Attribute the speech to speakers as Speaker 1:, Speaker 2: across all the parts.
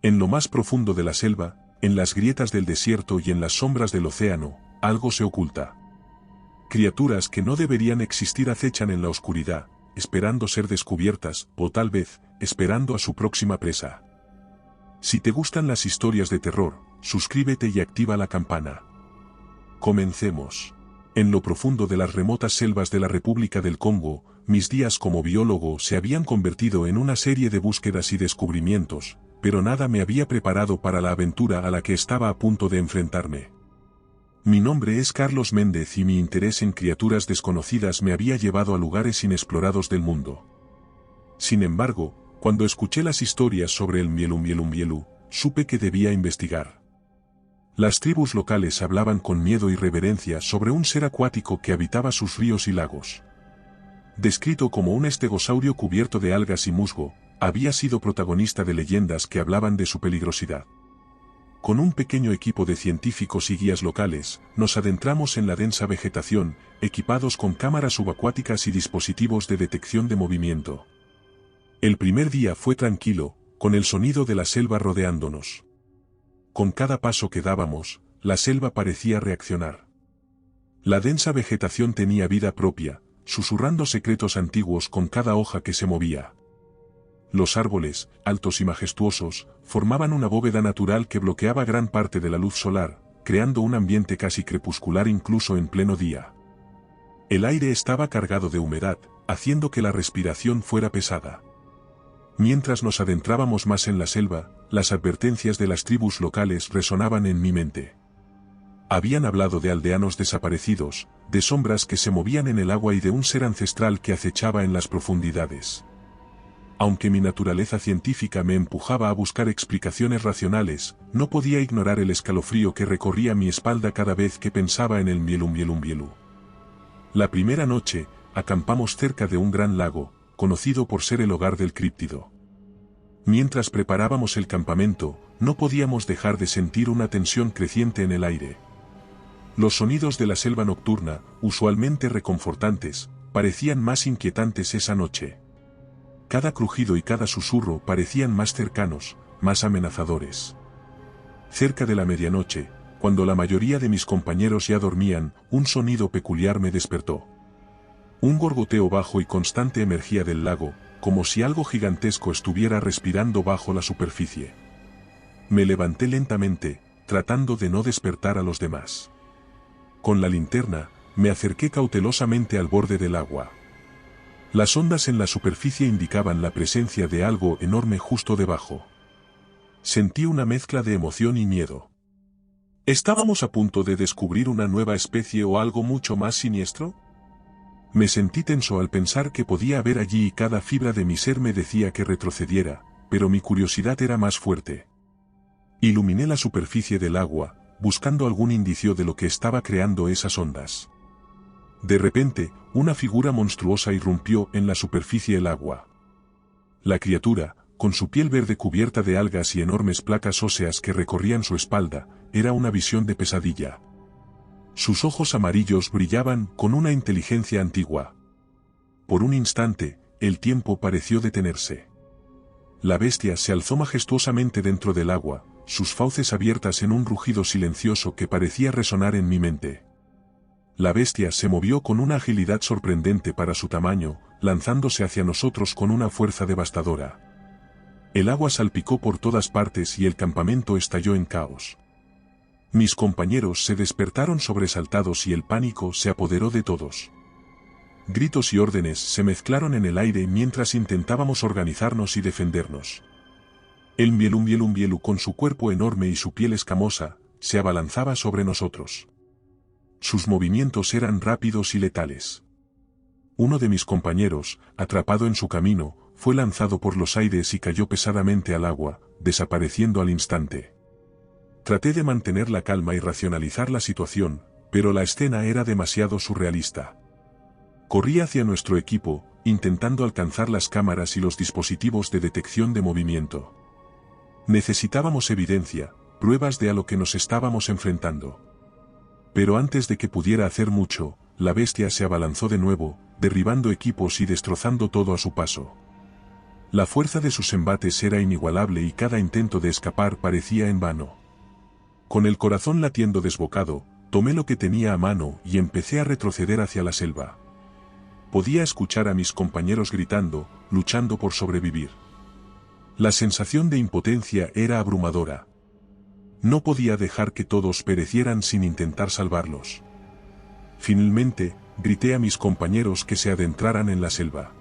Speaker 1: En lo más profundo de la selva, en las grietas del desierto y en las sombras del océano, algo se oculta. Criaturas que no deberían existir acechan en la oscuridad, esperando ser descubiertas, o tal vez, esperando a su próxima presa. Si te gustan las historias de terror, suscríbete y activa la campana. Comencemos. En lo profundo de las remotas selvas de la República del Congo, mis días como biólogo se habían convertido en una serie de búsquedas y descubrimientos, pero nada me había preparado para la aventura a la que estaba a punto de enfrentarme. Mi nombre es Carlos Méndez y mi interés en criaturas desconocidas me había llevado a lugares inexplorados del mundo. Sin embargo, cuando escuché las historias sobre el Mwielu, supe que debía investigar. Las tribus locales hablaban con miedo y reverencia sobre un ser acuático que habitaba sus ríos y lagos. Descrito como un estegosaurio cubierto de algas y musgo, había sido protagonista de leyendas que hablaban de su peligrosidad. Con un pequeño equipo de científicos y guías locales, nos adentramos en la densa vegetación, equipados con cámaras subacuáticas y dispositivos de detección de movimiento. El primer día fue tranquilo, con el sonido de la selva rodeándonos. Con cada paso que dábamos, la selva parecía reaccionar. La densa vegetación tenía vida propia, susurrando secretos antiguos con cada hoja que se movía. Los árboles, altos y majestuosos, formaban una bóveda natural que bloqueaba gran parte de la luz solar, creando un ambiente casi crepuscular incluso en pleno día. El aire estaba cargado de humedad, haciendo que la respiración fuera pesada. Mientras nos adentrábamos más en la selva, las advertencias de las tribus locales resonaban en mi mente. Habían hablado de aldeanos desaparecidos, de sombras que se movían en el agua y de un ser ancestral que acechaba en las profundidades. Aunque mi naturaleza científica me empujaba a buscar explicaciones racionales, no podía ignorar el escalofrío que recorría mi espalda cada vez que pensaba en el Mwielu. La primera noche, acampamos cerca de un gran lago, conocido por ser el hogar del críptido. Mientras preparábamos el campamento, no podíamos dejar de sentir una tensión creciente en el aire. Los sonidos de la selva nocturna, usualmente reconfortantes, parecían más inquietantes esa noche. Cada crujido y cada susurro parecían más cercanos, más amenazadores. Cerca de la medianoche, cuando la mayoría de mis compañeros ya dormían, un sonido peculiar me despertó. Un gorgoteo bajo y constante emergía del lago, como si algo gigantesco estuviera respirando bajo la superficie. Me levanté lentamente, tratando de no despertar a los demás. Con la linterna, me acerqué cautelosamente al borde del agua. Las ondas en la superficie indicaban la presencia de algo enorme justo debajo. Sentí una mezcla de emoción y miedo. ¿Estábamos a punto de descubrir una nueva especie o algo mucho más siniestro? Me sentí tenso al pensar que podía haber allí y cada fibra de mi ser me decía que retrocediera, pero mi curiosidad era más fuerte. Iluminé la superficie del agua, buscando algún indicio de lo que estaba creando esas ondas. De repente, una figura monstruosa irrumpió en la superficie del agua. La criatura, con su piel verde cubierta de algas y enormes placas óseas que recorrían su espalda, era una visión de pesadilla. Sus ojos amarillos brillaban con una inteligencia antigua. Por un instante, el tiempo pareció detenerse. La bestia se alzó majestuosamente dentro del agua, sus fauces abiertas en un rugido silencioso que parecía resonar en mi mente. La bestia se movió con una agilidad sorprendente para su tamaño, lanzándose hacia nosotros con una fuerza devastadora. El agua salpicó por todas partes y el campamento estalló en caos. Mis compañeros se despertaron sobresaltados y el pánico se apoderó de todos. Gritos y órdenes se mezclaron en el aire mientras intentábamos organizarnos y defendernos. El Mwielu, con su cuerpo enorme y su piel escamosa, se abalanzaba sobre nosotros. Sus movimientos eran rápidos y letales. Uno de mis compañeros, atrapado en su camino, fue lanzado por los aires y cayó pesadamente al agua, desapareciendo al instante. Traté de mantener la calma y racionalizar la situación, pero la escena era demasiado surrealista. Corrí hacia nuestro equipo, intentando alcanzar las cámaras y los dispositivos de detección de movimiento. Necesitábamos evidencia, pruebas de a lo que nos estábamos enfrentando. Pero antes de que pudiera hacer mucho, la bestia se abalanzó de nuevo, derribando equipos y destrozando todo a su paso. La fuerza de sus embates era inigualable y cada intento de escapar parecía en vano. Con el corazón latiendo desbocado, tomé lo que tenía a mano y empecé a retroceder hacia la selva. Podía escuchar a mis compañeros gritando, luchando por sobrevivir. La sensación de impotencia era abrumadora. No podía dejar que todos perecieran sin intentar salvarlos. Finalmente, grité a mis compañeros que se adentraran en la selva.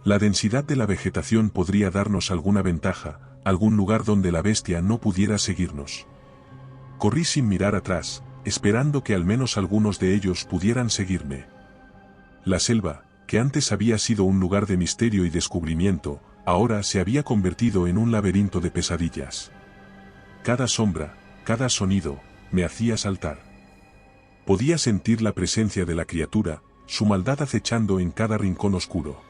Speaker 1: La densidad de la vegetación podría darnos alguna ventaja, algún lugar donde la bestia no pudiera seguirnos. Corrí sin mirar atrás, esperando que al menos algunos de ellos pudieran seguirme. La selva, que antes había sido un lugar de misterio y descubrimiento, ahora se había convertido en un laberinto de pesadillas. Cada sombra, cada sonido, me hacía saltar. Podía sentir la presencia de la criatura, su maldad acechando en cada rincón oscuro.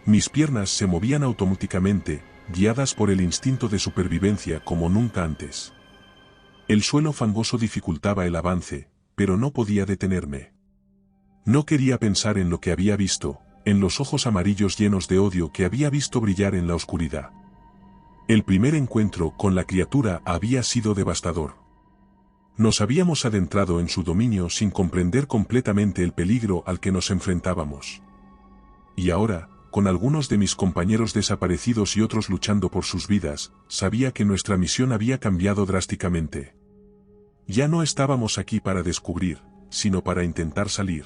Speaker 1: Mis piernas se movían automáticamente, guiadas por el instinto de supervivencia como nunca antes. El suelo fangoso dificultaba el avance, pero no podía detenerme. No quería pensar en lo que había visto, en los ojos amarillos llenos de odio que había visto brillar en la oscuridad. El primer encuentro con la criatura había sido devastador. Nos habíamos adentrado en su dominio sin comprender completamente el peligro al que nos enfrentábamos. Y ahora, con algunos de mis compañeros desaparecidos y otros luchando por sus vidas, sabía que nuestra misión había cambiado drásticamente. Ya no estábamos aquí para descubrir, sino para intentar salir.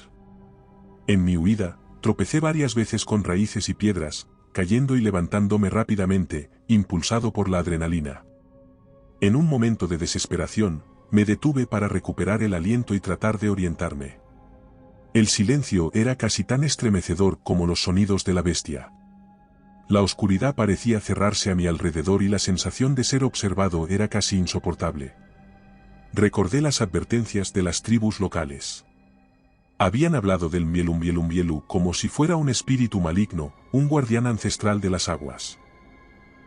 Speaker 1: En mi huida, tropecé varias veces con raíces y piedras, cayendo y levantándome rápidamente, impulsado por la adrenalina. En un momento de desesperación, me detuve para recuperar el aliento y tratar de orientarme. El silencio era casi tan estremecedor como los sonidos de la bestia. La oscuridad parecía cerrarse a mi alrededor y la sensación de ser observado era casi insoportable. Recordé las advertencias de las tribus locales. Habían hablado del Mielu como si fuera un espíritu maligno, un guardián ancestral de las aguas.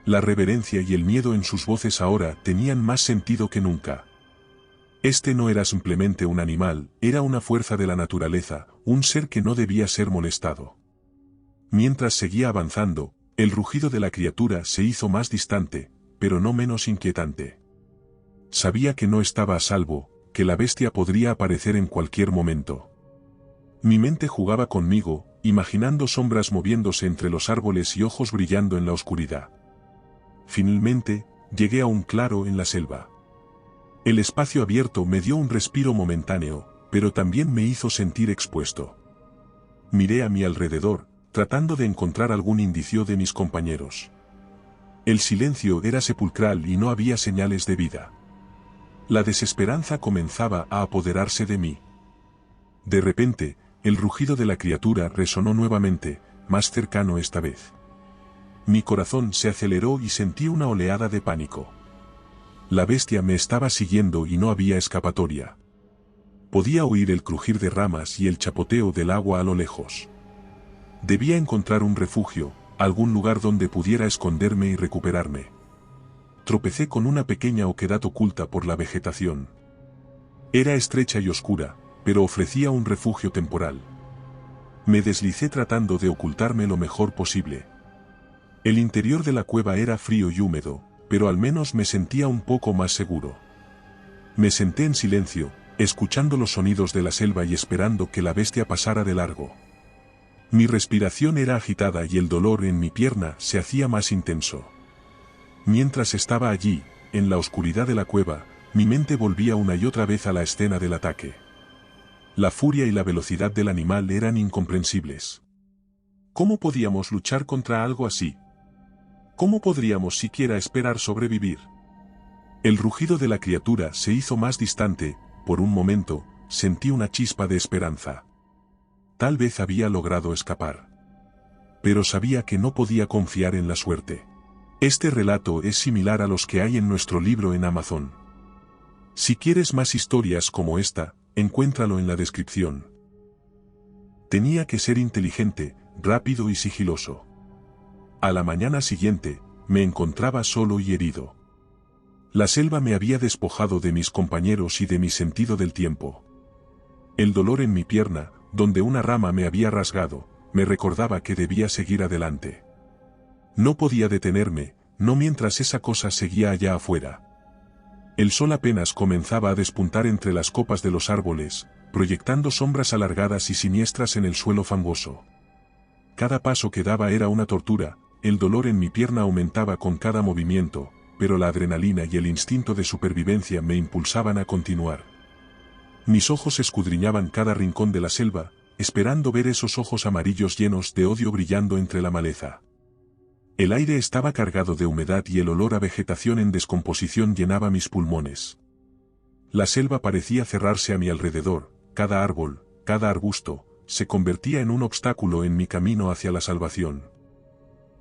Speaker 1: La reverencia y el miedo en sus voces ahora tenían más sentido que nunca. Este no era simplemente un animal, era una fuerza de la naturaleza, un ser que no debía ser molestado. Mientras seguía avanzando, el rugido de la criatura se hizo más distante, pero no menos inquietante. Sabía que no estaba a salvo, que la bestia podría aparecer en cualquier momento. Mi mente jugaba conmigo, imaginando sombras moviéndose entre los árboles y ojos brillando en la oscuridad. Finalmente, llegué a un claro en la selva. El espacio abierto me dio un respiro momentáneo, pero también me hizo sentir expuesto. Miré a mi alrededor, tratando de encontrar algún indicio de mis compañeros. El silencio era sepulcral y no había señales de vida. La desesperanza comenzaba a apoderarse de mí. De repente, el rugido de la criatura resonó nuevamente, más cercano esta vez. Mi corazón se aceleró y sentí una oleada de pánico. La bestia me estaba siguiendo y no había escapatoria. Podía oír el crujir de ramas y el chapoteo del agua a lo lejos. Debía encontrar un refugio, algún lugar donde pudiera esconderme y recuperarme. Tropecé con una pequeña oquedad oculta por la vegetación. Era estrecha y oscura, pero ofrecía un refugio temporal. Me deslicé tratando de ocultarme lo mejor posible. El interior de la cueva era frío y húmedo, pero al menos me sentía un poco más seguro. Me senté en silencio, escuchando los sonidos de la selva y esperando que la bestia pasara de largo. Mi respiración era agitada y el dolor en mi pierna se hacía más intenso. Mientras estaba allí, en la oscuridad de la cueva, mi mente volvía una y otra vez a la escena del ataque. La furia y la velocidad del animal eran incomprensibles. ¿Cómo podíamos luchar contra algo así? ¿Cómo podríamos siquiera esperar sobrevivir? El rugido de la criatura se hizo más distante, por un momento, sentí una chispa de esperanza. Tal vez había logrado escapar. Pero sabía que no podía confiar en la suerte. Este relato es similar a los que hay en nuestro libro en Amazon. Si quieres más historias como esta, encuéntralo en la descripción. Tenía que ser inteligente, rápido y sigiloso. A la mañana siguiente, me encontraba solo y herido. La selva me había despojado de mis compañeros y de mi sentido del tiempo. El dolor en mi pierna, donde una rama me había rasgado, me recordaba que debía seguir adelante. No podía detenerme, no mientras esa cosa seguía allá afuera. El sol apenas comenzaba a despuntar entre las copas de los árboles, proyectando sombras alargadas y siniestras en el suelo fangoso. Cada paso que daba era una tortura, el dolor en mi pierna aumentaba con cada movimiento, pero la adrenalina y el instinto de supervivencia me impulsaban a continuar. Mis ojos escudriñaban cada rincón de la selva, esperando ver esos ojos amarillos llenos de odio brillando entre la maleza. El aire estaba cargado de humedad y el olor a vegetación en descomposición llenaba mis pulmones. La selva parecía cerrarse a mi alrededor, cada árbol, cada arbusto, se convertía en un obstáculo en mi camino hacia la salvación.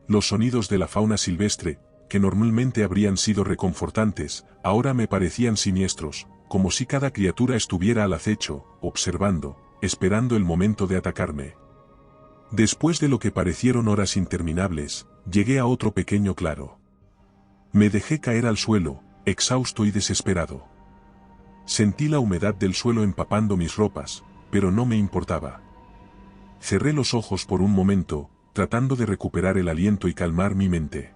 Speaker 1: Los sonidos de la fauna silvestre, que normalmente habrían sido reconfortantes, ahora me parecían siniestros, como si cada criatura estuviera al acecho, observando, esperando el momento de atacarme. Después de lo que parecieron horas interminables, llegué a otro pequeño claro. Me dejé caer al suelo, exhausto y desesperado. Sentí la humedad del suelo empapando mis ropas, pero no me importaba. Cerré los ojos por un momento, tratando de recuperar el aliento y calmar mi mente.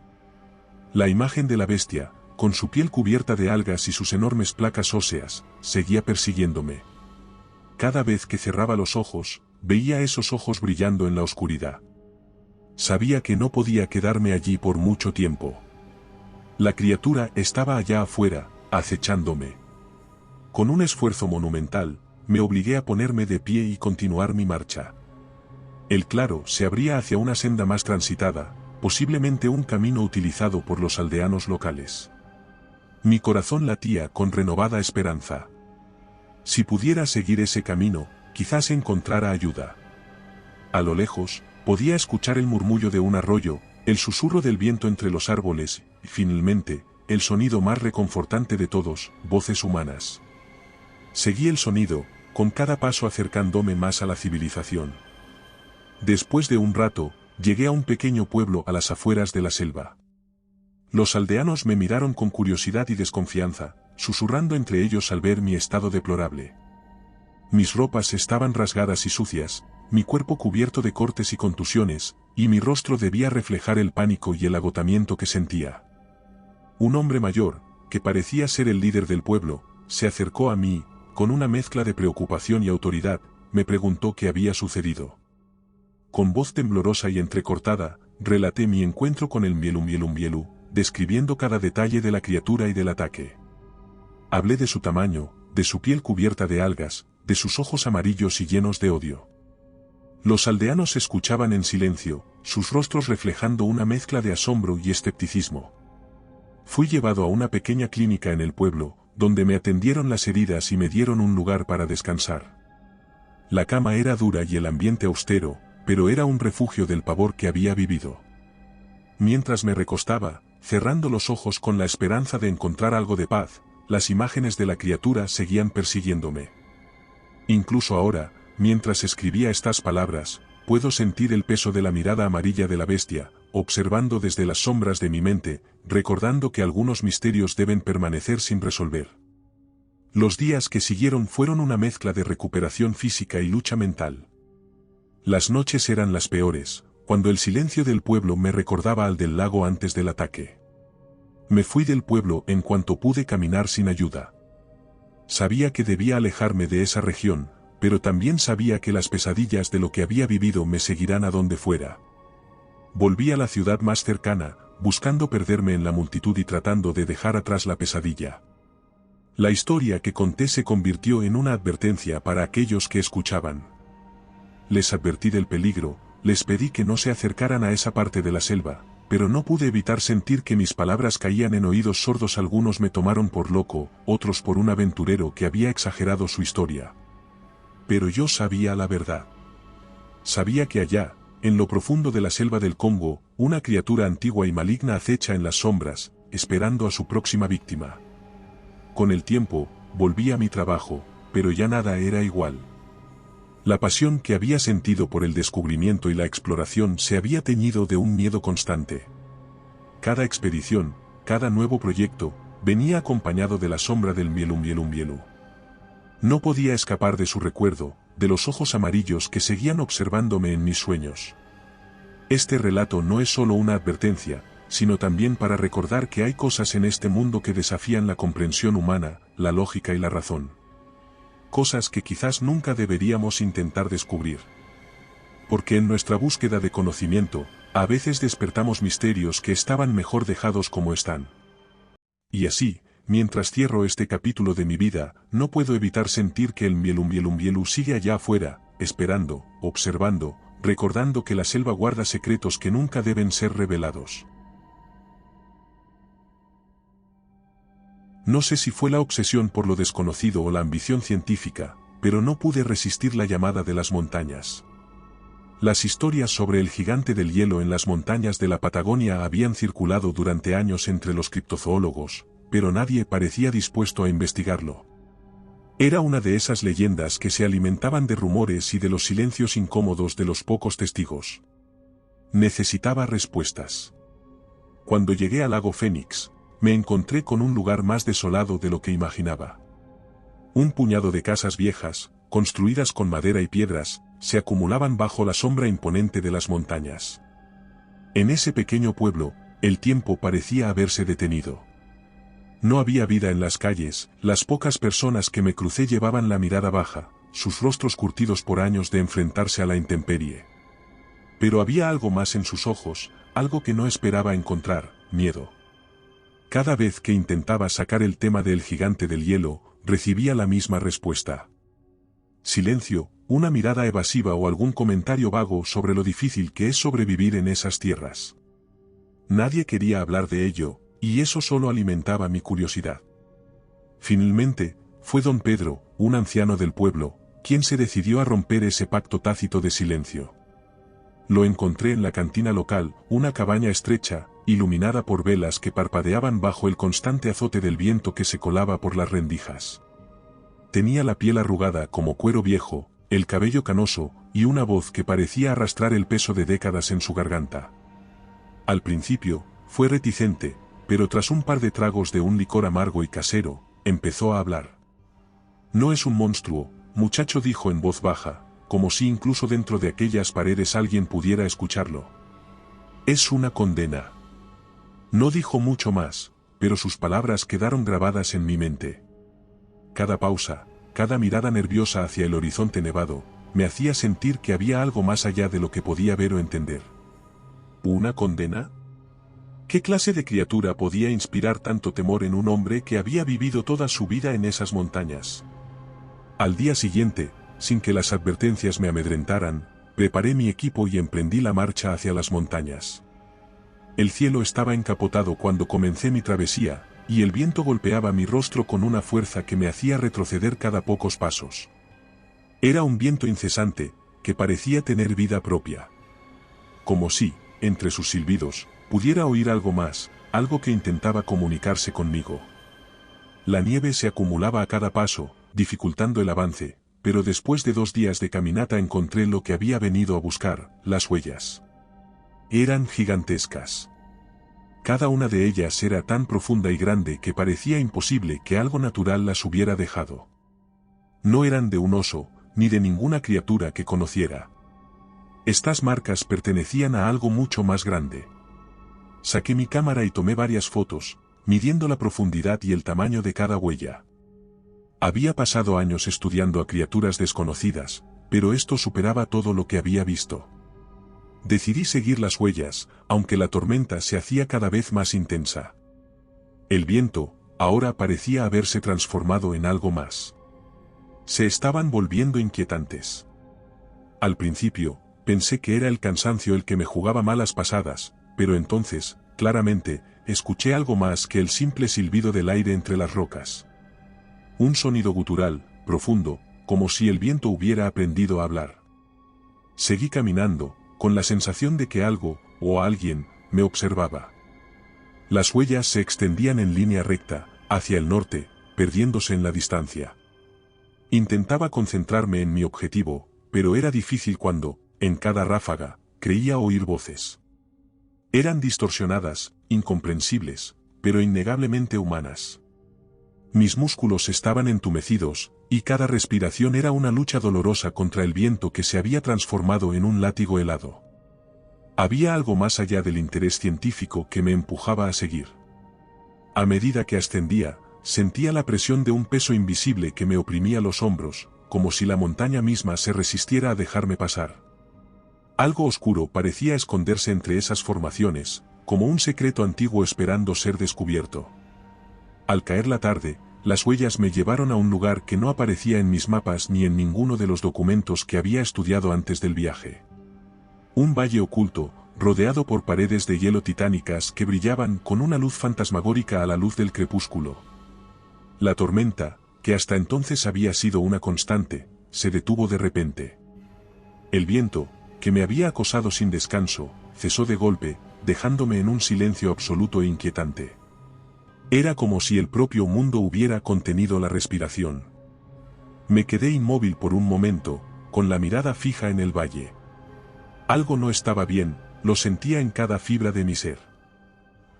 Speaker 1: La imagen de la bestia, con su piel cubierta de algas y sus enormes placas óseas, seguía persiguiéndome. Cada vez que cerraba los ojos, veía esos ojos brillando en la oscuridad. Sabía que no podía quedarme allí por mucho tiempo. La criatura estaba allá afuera, acechándome. Con un esfuerzo monumental, me obligué a ponerme de pie y continuar mi marcha. El claro se abría hacia una senda más transitada, posiblemente un camino utilizado por los aldeanos locales. Mi corazón latía con renovada esperanza. Si pudiera seguir ese camino, quizás encontrara ayuda. A lo lejos, podía escuchar el murmullo de un arroyo, el susurro del viento entre los árboles, y finalmente, el sonido más reconfortante de todos, voces humanas. Seguí el sonido, con cada paso acercándome más a la civilización. Después de un rato, llegué a un pequeño pueblo a las afueras de la selva. Los aldeanos me miraron con curiosidad y desconfianza, susurrando entre ellos al ver mi estado deplorable. Mis ropas estaban rasgadas y sucias, mi cuerpo cubierto de cortes y contusiones, y mi rostro debía reflejar el pánico y el agotamiento que sentía. Un hombre mayor, que parecía ser el líder del pueblo, se acercó a mí, con una mezcla de preocupación y autoridad, me preguntó qué había sucedido. Con voz temblorosa y entrecortada, relaté mi encuentro con el Mielumielu, describiendo cada detalle de la criatura y del ataque. Hablé de su tamaño, de su piel cubierta de algas, de sus ojos amarillos y llenos de odio. Los aldeanos escuchaban en silencio, sus rostros reflejando una mezcla de asombro y escepticismo. Fui llevado a una pequeña clínica en el pueblo, donde me atendieron las heridas y me dieron un lugar para descansar. La cama era dura y el ambiente austero, pero era un refugio del pavor que había vivido. Mientras me recostaba, cerrando los ojos con la esperanza de encontrar algo de paz, las imágenes de la criatura seguían persiguiéndome. Incluso ahora, mientras escribía estas palabras, puedo sentir el peso de la mirada amarilla de la bestia, observando desde las sombras de mi mente, recordando que algunos misterios deben permanecer sin resolver. Los días que siguieron fueron una mezcla de recuperación física y lucha mental. Las noches eran las peores, cuando el silencio del pueblo me recordaba al del lago antes del ataque. Me fui del pueblo en cuanto pude caminar sin ayuda. Sabía que debía alejarme de esa región, pero también sabía que las pesadillas de lo que había vivido me seguirán a donde fuera. Volví a la ciudad más cercana, buscando perderme en la multitud y tratando de dejar atrás la pesadilla. La historia que conté se convirtió en una advertencia para aquellos que escuchaban. Les advertí del peligro, les pedí que no se acercaran a esa parte de la selva, pero no pude evitar sentir que mis palabras caían en oídos sordos. Algunos me tomaron por loco, otros por un aventurero que había exagerado su historia. Pero yo sabía la verdad. Sabía que allá, en lo profundo de la selva del Congo, una criatura antigua y maligna acecha en las sombras, esperando a su próxima víctima. Con el tiempo, volví a mi trabajo, pero ya nada era igual. La pasión que había sentido por el descubrimiento y la exploración se había teñido de un miedo constante. Cada expedición, cada nuevo proyecto, venía acompañado de la sombra del Mielumielu. No podía escapar de su recuerdo, de los ojos amarillos que seguían observándome en mis sueños. Este relato no es solo una advertencia, sino también para recordar que hay cosas en este mundo que desafían la comprensión humana, la lógica y la razón. Cosas que quizás nunca deberíamos intentar descubrir. Porque en nuestra búsqueda de conocimiento, a veces despertamos misterios que estaban mejor dejados como están. Y así, mientras cierro este capítulo de mi vida, no puedo evitar sentir que el Mbielu sigue allá afuera, esperando, observando, recordando que la selva guarda secretos que nunca deben ser revelados. No sé si fue la obsesión por lo desconocido o la ambición científica, pero no pude resistir la llamada de las montañas. Las historias sobre el gigante del hielo en las montañas de la Patagonia habían circulado durante años entre los criptozoólogos, pero nadie parecía dispuesto a investigarlo. Era una de esas leyendas que se alimentaban de rumores y de los silencios incómodos de los pocos testigos. Necesitaba respuestas. Cuando llegué al lago Fénix, me encontré con un lugar más desolado de lo que imaginaba. Un puñado de casas viejas, construidas con madera y piedras, se acumulaban bajo la sombra imponente de las montañas. En ese pequeño pueblo, el tiempo parecía haberse detenido. No había vida en las calles, las pocas personas que me crucé llevaban la mirada baja, sus rostros curtidos por años de enfrentarse a la intemperie. Pero había algo más en sus ojos, algo que no esperaba encontrar: miedo. Cada vez que intentaba sacar el tema del gigante del hielo, recibía la misma respuesta. Silencio, una mirada evasiva o algún comentario vago sobre lo difícil que es sobrevivir en esas tierras. Nadie quería hablar de ello, y eso solo alimentaba mi curiosidad. Finalmente, fue don Pedro, un anciano del pueblo, quien se decidió a romper ese pacto tácito de silencio. Lo encontré en la cantina local, una cabaña estrecha, iluminada por velas que parpadeaban bajo el constante azote del viento que se colaba por las rendijas. Tenía la piel arrugada como cuero viejo, el cabello canoso, y una voz que parecía arrastrar el peso de décadas en su garganta. Al principio, fue reticente, pero tras un par de tragos de un licor amargo y casero, empezó a hablar. «No es un monstruo», muchacho, dijo en voz baja, como si incluso dentro de aquellas paredes alguien pudiera escucharlo. «Es una condena». No dijo mucho más, pero sus palabras quedaron grabadas en mi mente. Cada pausa, cada mirada nerviosa hacia el horizonte nevado, me hacía sentir que había algo más allá de lo que podía ver o entender. ¿Una condena? ¿Qué clase de criatura podía inspirar tanto temor en un hombre que había vivido toda su vida en esas montañas? Al día siguiente, sin que las advertencias me amedrentaran, preparé mi equipo y emprendí la marcha hacia las montañas. El cielo estaba encapotado cuando comencé mi travesía, y el viento golpeaba mi rostro con una fuerza que me hacía retroceder cada pocos pasos. Era un viento incesante, que parecía tener vida propia. Como si, entre sus silbidos, pudiera oír algo más, algo que intentaba comunicarse conmigo. La nieve se acumulaba a cada paso, dificultando el avance, pero después de 2 días de caminata encontré lo que había venido a buscar: las huellas. Eran gigantescas. Cada una de ellas era tan profunda y grande que parecía imposible que algo natural las hubiera dejado. No eran de un oso, ni de ninguna criatura que conociera. Estas marcas pertenecían a algo mucho más grande. Saqué mi cámara y tomé varias fotos, midiendo la profundidad y el tamaño de cada huella. Había pasado años estudiando a criaturas desconocidas, pero esto superaba todo lo que había visto. Decidí seguir las huellas, aunque la tormenta se hacía cada vez más intensa. El viento, ahora parecía haberse transformado en algo más. Se estaban volviendo inquietantes. Al principio, pensé que era el cansancio el que me jugaba malas pasadas, pero entonces, claramente, escuché algo más que el simple silbido del aire entre las rocas. Un sonido gutural, profundo, como si el viento hubiera aprendido a hablar. Seguí caminando, con la sensación de que algo, o alguien, me observaba. Las huellas se extendían en línea recta, hacia el norte, perdiéndose en la distancia. Intentaba concentrarme en mi objetivo, pero era difícil cuando, en cada ráfaga, creía oír voces. Eran distorsionadas, incomprensibles, pero innegablemente humanas. Mis músculos estaban entumecidos, y cada respiración era una lucha dolorosa contra el viento que se había transformado en un látigo helado. Había algo más allá del interés científico que me empujaba a seguir. A medida que ascendía, sentía la presión de un peso invisible que me oprimía los hombros, como si la montaña misma se resistiera a dejarme pasar. Algo oscuro parecía esconderse entre esas formaciones, como un secreto antiguo esperando ser descubierto. Al caer la tarde, las huellas me llevaron a un lugar que no aparecía en mis mapas ni en ninguno de los documentos que había estudiado antes del viaje. Un valle oculto, rodeado por paredes de hielo titánicas que brillaban con una luz fantasmagórica a la luz del crepúsculo. La tormenta, que hasta entonces había sido una constante, se detuvo de repente. El viento, que me había acosado sin descanso, cesó de golpe, dejándome en un silencio absoluto e inquietante. Era como si el propio mundo hubiera contenido la respiración. Me quedé inmóvil por un momento, con la mirada fija en el valle. Algo no estaba bien, lo sentía en cada fibra de mi ser.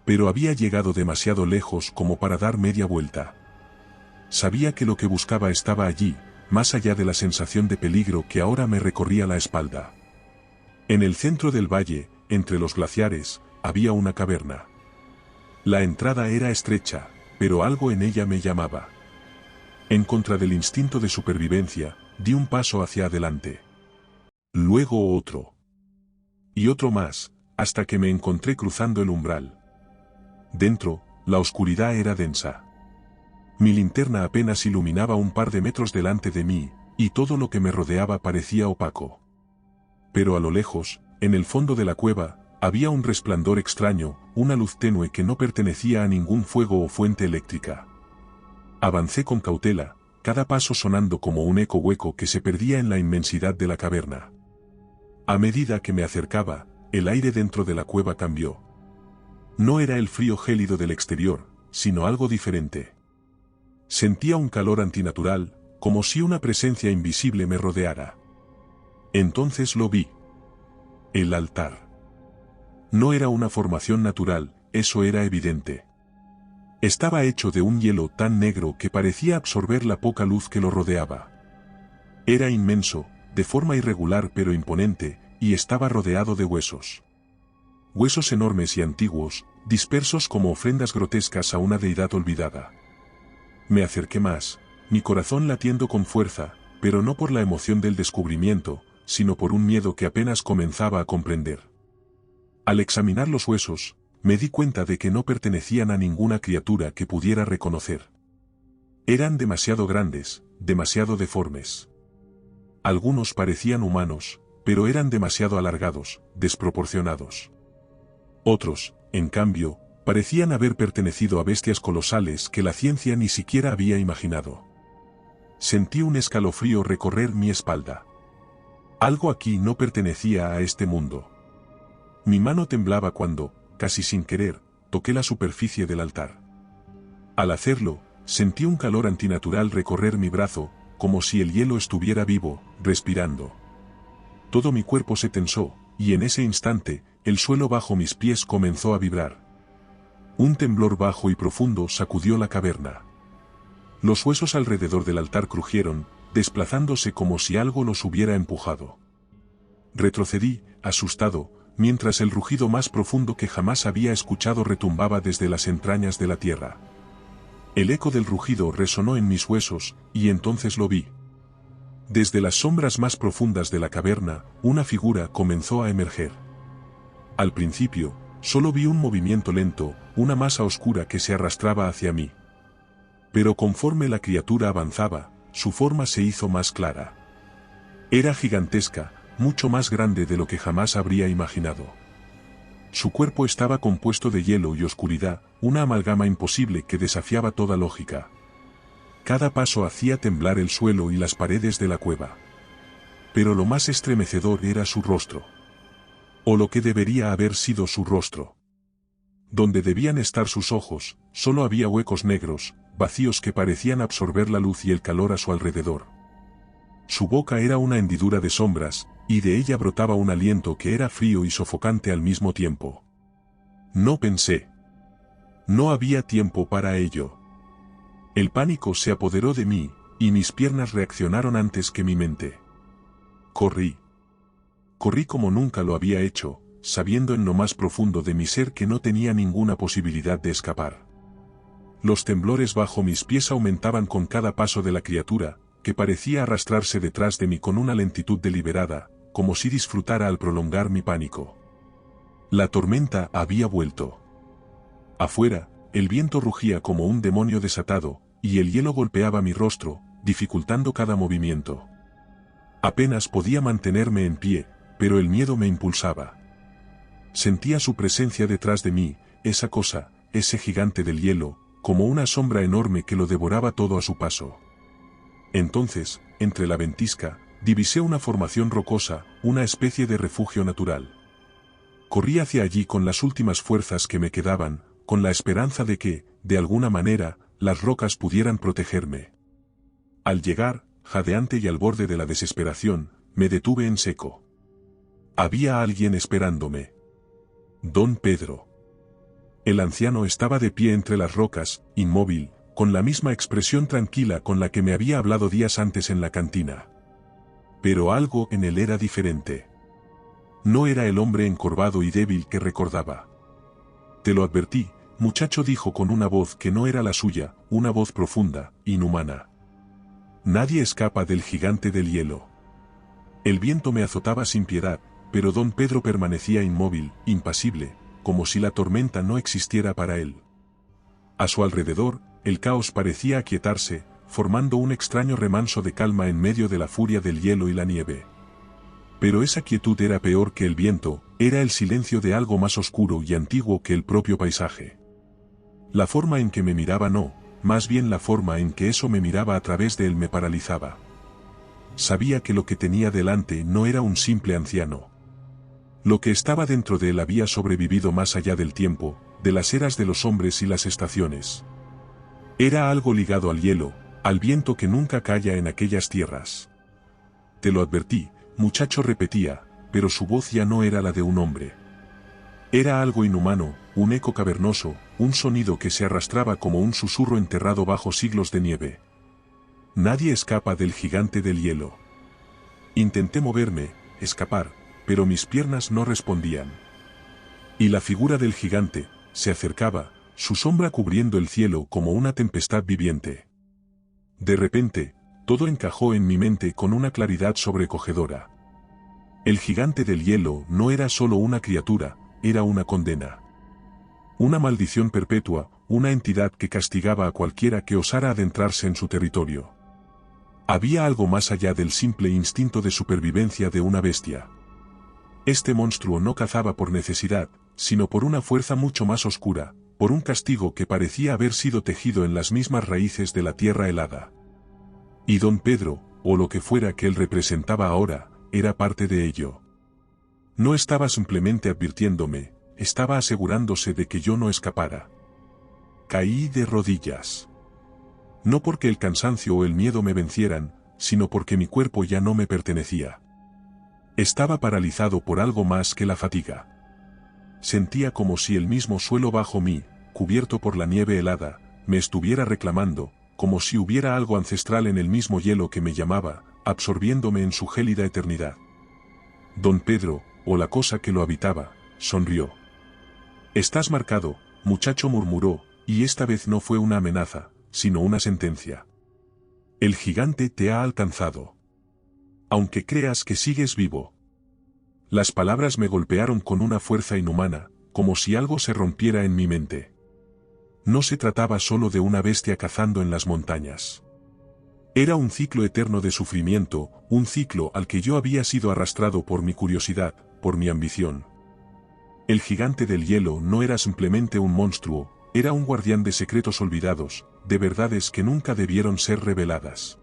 Speaker 1: Pero había llegado demasiado lejos como para dar media vuelta. Sabía que lo que buscaba estaba allí, más allá de la sensación de peligro que ahora me recorría la espalda. En el centro del valle, entre los glaciares, había una caverna. La entrada era estrecha, pero algo en ella me llamaba. En contra del instinto de supervivencia, di un paso hacia adelante. Luego otro. Y otro más, hasta que me encontré cruzando el umbral. Dentro, la oscuridad era densa. Mi linterna apenas iluminaba un par de metros delante de mí, y todo lo que me rodeaba parecía opaco. Pero a lo lejos, en el fondo de la cueva, había un resplandor extraño, una luz tenue que no pertenecía a ningún fuego o fuente eléctrica. Avancé con cautela, cada paso sonando como un eco hueco que se perdía en la inmensidad de la caverna. A medida que me acercaba, el aire dentro de la cueva cambió. No era el frío gélido del exterior, sino algo diferente. Sentía un calor antinatural, como si una presencia invisible me rodeara. Entonces lo vi. El altar. No era una formación natural, eso era evidente. Estaba hecho de un hielo tan negro que parecía absorber la poca luz que lo rodeaba. Era inmenso, de forma irregular pero imponente, y estaba rodeado de huesos. Huesos enormes y antiguos, dispersos como ofrendas grotescas a una deidad olvidada. Me acerqué más, mi corazón latiendo con fuerza, pero no por la emoción del descubrimiento, sino por un miedo que apenas comenzaba a comprender. Al examinar los huesos, me di cuenta de que no pertenecían a ninguna criatura que pudiera reconocer. Eran demasiado grandes, demasiado deformes. Algunos parecían humanos, pero eran demasiado alargados, desproporcionados. Otros, en cambio, parecían haber pertenecido a bestias colosales que la ciencia ni siquiera había imaginado. Sentí un escalofrío recorrer mi espalda. Algo aquí no pertenecía a este mundo. Mi mano temblaba cuando, casi sin querer, toqué la superficie del altar. Al hacerlo, sentí un calor antinatural recorrer mi brazo, como si el hielo estuviera vivo, respirando. Todo mi cuerpo se tensó, y en ese instante, el suelo bajo mis pies comenzó a vibrar. Un temblor bajo y profundo sacudió la caverna. Los huesos alrededor del altar crujieron, desplazándose como si algo los hubiera empujado. Retrocedí, asustado, mientras el rugido más profundo que jamás había escuchado retumbaba desde las entrañas de la tierra. El eco del rugido resonó en mis huesos, y entonces lo vi. Desde las sombras más profundas de la caverna, una figura comenzó a emerger. Al principio, solo vi un movimiento lento, una masa oscura que se arrastraba hacia mí. Pero conforme la criatura avanzaba, su forma se hizo más clara. Era gigantesca, mucho más grande de lo que jamás habría imaginado. Su cuerpo estaba compuesto de hielo y oscuridad, una amalgama imposible que desafiaba toda lógica. Cada paso hacía temblar el suelo y las paredes de la cueva. Pero lo más estremecedor era su rostro. O lo que debería haber sido su rostro. Donde debían estar sus ojos, solo había huecos negros, vacíos que parecían absorber la luz y el calor a su alrededor. Su boca era una hendidura de sombras, y de ella brotaba un aliento que era frío y sofocante al mismo tiempo. No pensé. No había tiempo para ello. El pánico se apoderó de mí, y mis piernas reaccionaron antes que mi mente. Corrí. Corrí como nunca lo había hecho, sabiendo en lo más profundo de mi ser que no tenía ninguna posibilidad de escapar. Los temblores bajo mis pies aumentaban con cada paso de la criatura, que parecía arrastrarse detrás de mí con una lentitud deliberada, como si disfrutara al prolongar mi pánico. La tormenta había vuelto. Afuera, el viento rugía como un demonio desatado, y el hielo golpeaba mi rostro, dificultando cada movimiento. Apenas podía mantenerme en pie, pero el miedo me impulsaba. Sentía su presencia detrás de mí, esa cosa, ese gigante del hielo, como una sombra enorme que lo devoraba todo a su paso. Entonces, entre la ventisca, divisé una formación rocosa, una especie de refugio natural. Corrí hacia allí con las últimas fuerzas que me quedaban, con la esperanza de que, de alguna manera, las rocas pudieran protegerme. Al llegar, jadeante y al borde de la desesperación, me detuve en seco. Había alguien esperándome. Don Pedro. El anciano estaba de pie entre las rocas, inmóvil, con la misma expresión tranquila con la que me había hablado días antes en la cantina. Pero algo en él era diferente. No era el hombre encorvado y débil que recordaba. Te lo advertí, muchacho, dijo con una voz que no era la suya, una voz profunda, inhumana. Nadie escapa del gigante del hielo. El viento me azotaba sin piedad, pero don Pedro permanecía inmóvil, impasible, como si la tormenta no existiera para él. A su alrededor, el caos parecía aquietarse, formando un extraño remanso de calma en medio de la furia del hielo y la nieve. Pero esa quietud era peor que el viento, era el silencio de algo más oscuro y antiguo que el propio paisaje. La forma en que me miraba no, más bien la forma en que eso me miraba a través de él me paralizaba. Sabía que lo que tenía delante no era un simple anciano. Lo que estaba dentro de él había sobrevivido más allá del tiempo, de las eras de los hombres y las estaciones. Era algo ligado al hielo, al viento que nunca calla en aquellas tierras. Te lo advertí, muchacho, repetía, pero su voz ya no era la de un hombre. Era algo inhumano, un eco cavernoso, un sonido que se arrastraba como un susurro enterrado bajo siglos de nieve. Nadie escapa del gigante del hielo. Intenté moverme, escapar, pero mis piernas no respondían. Y la figura del gigante se acercaba, su sombra cubriendo el cielo como una tempestad viviente. De repente, todo encajó en mi mente con una claridad sobrecogedora. El gigante del hielo no era solo una criatura, era una condena. Una maldición perpetua, una entidad que castigaba a cualquiera que osara adentrarse en su territorio. Había algo más allá del simple instinto de supervivencia de una bestia. Este monstruo no cazaba por necesidad, sino por una fuerza mucho más oscura, por un castigo que parecía haber sido tejido en las mismas raíces de la tierra helada. Y don Pedro, o lo que fuera que él representaba ahora, era parte de ello. No estaba simplemente advirtiéndome, estaba asegurándose de que yo no escapara. Caí de rodillas. No porque el cansancio o el miedo me vencieran, sino porque mi cuerpo ya no me pertenecía. Estaba paralizado por algo más que la fatiga. Sentía como si el mismo suelo bajo mí, cubierto por la nieve helada, me estuviera reclamando, como si hubiera algo ancestral en el mismo hielo que me llamaba, absorbiéndome en su gélida eternidad. Don Pedro, o la cosa que lo habitaba, sonrió. «Estás marcado», muchacho, murmuró, y esta vez no fue una amenaza, sino una sentencia. «El gigante te ha alcanzado. Aunque creas que sigues vivo». Las palabras me golpearon con una fuerza inhumana, como si algo se rompiera en mi mente. No se trataba solo de una bestia cazando en las montañas. Era un ciclo eterno de sufrimiento, un ciclo al que yo había sido arrastrado por mi curiosidad, por mi ambición. El gigante del hielo no era simplemente un monstruo, era un guardián de secretos olvidados, de verdades que nunca debieron ser reveladas.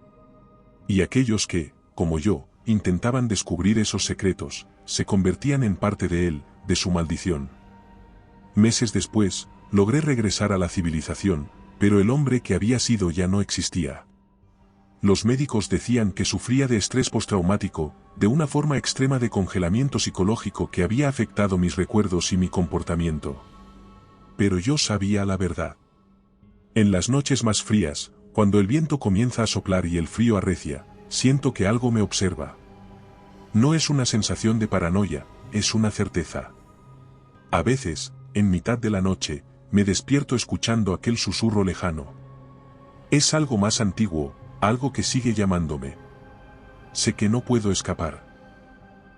Speaker 1: Y aquellos que, como yo, intentaban descubrir esos secretos, se convertían en parte de él, de su maldición. Meses después, logré regresar a la civilización, pero el hombre que había sido ya no existía. Los médicos decían que sufría de estrés postraumático, de una forma extrema de congelamiento psicológico que había afectado mis recuerdos y mi comportamiento. Pero yo sabía la verdad. En las noches más frías, cuando el viento comienza a soplar y el frío arrecia, siento que algo me observa. No es una sensación de paranoia, es una certeza. A veces, en mitad de la noche, me despierto escuchando aquel susurro lejano. Es algo más antiguo, algo que sigue llamándome. Sé que no puedo escapar.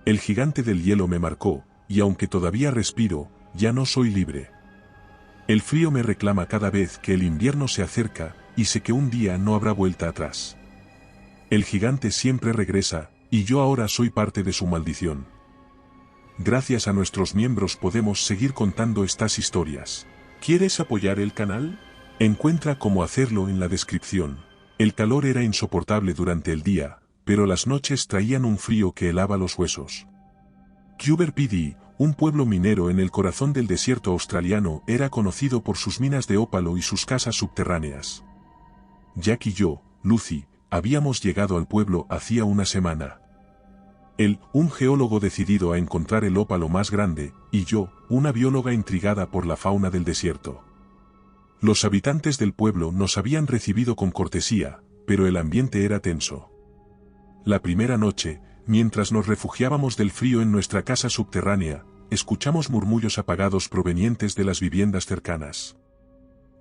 Speaker 1: El gigante del hielo me marcó, y aunque todavía respiro, ya no soy libre. El frío me reclama cada vez que el invierno se acerca, y sé que un día no habrá vuelta atrás. El gigante siempre regresa, y yo ahora soy parte de su maldición. Gracias a nuestros miembros podemos seguir contando estas historias. ¿Quieres apoyar el canal? Encuentra cómo hacerlo en la descripción. El calor era insoportable durante el día, pero las noches traían un frío que helaba los huesos. Coober Pedy, un pueblo minero en el corazón del desierto australiano, era conocido por sus minas de ópalo y sus casas subterráneas. Jack y yo, Lucy, habíamos llegado al pueblo hacía una semana. Él, un geólogo decidido a encontrar el ópalo más grande, y yo, una bióloga intrigada por la fauna del desierto. Los habitantes del pueblo nos habían recibido con cortesía, pero el ambiente era tenso. La primera noche, mientras nos refugiábamos del frío en nuestra casa subterránea, escuchamos murmullos apagados provenientes de las viviendas cercanas.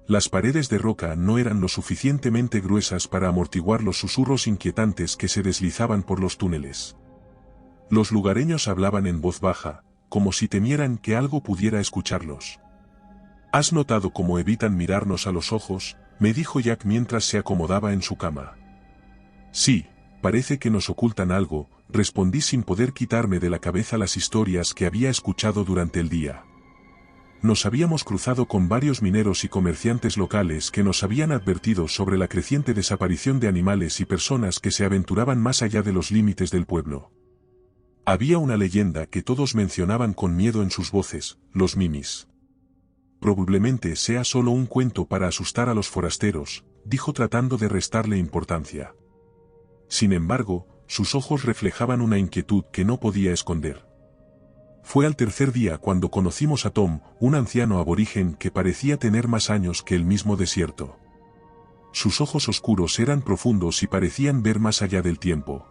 Speaker 1: Las paredes de roca no eran lo suficientemente gruesas para amortiguar los susurros inquietantes que se deslizaban por los túneles. Los lugareños hablaban en voz baja, como si temieran que algo pudiera escucharlos. ¿Has notado cómo evitan mirarnos a los ojos?, me dijo Jack mientras se acomodaba en su cama. Sí, parece que nos ocultan algo, respondí sin poder quitarme de la cabeza las historias que había escuchado durante el día. Nos habíamos cruzado con varios mineros y comerciantes locales que nos habían advertido sobre la creciente desaparición de animales y personas que se aventuraban más allá de los límites del pueblo. Había una leyenda que todos mencionaban con miedo en sus voces, los mimis. Probablemente sea solo un cuento para asustar a los forasteros, dijo tratando de restarle importancia. Sin embargo, sus ojos reflejaban una inquietud que no podía esconder. Fue al tercer día cuando conocimos a Tom, un anciano aborigen que parecía tener más años que el mismo desierto. Sus ojos oscuros eran profundos y parecían ver más allá del tiempo.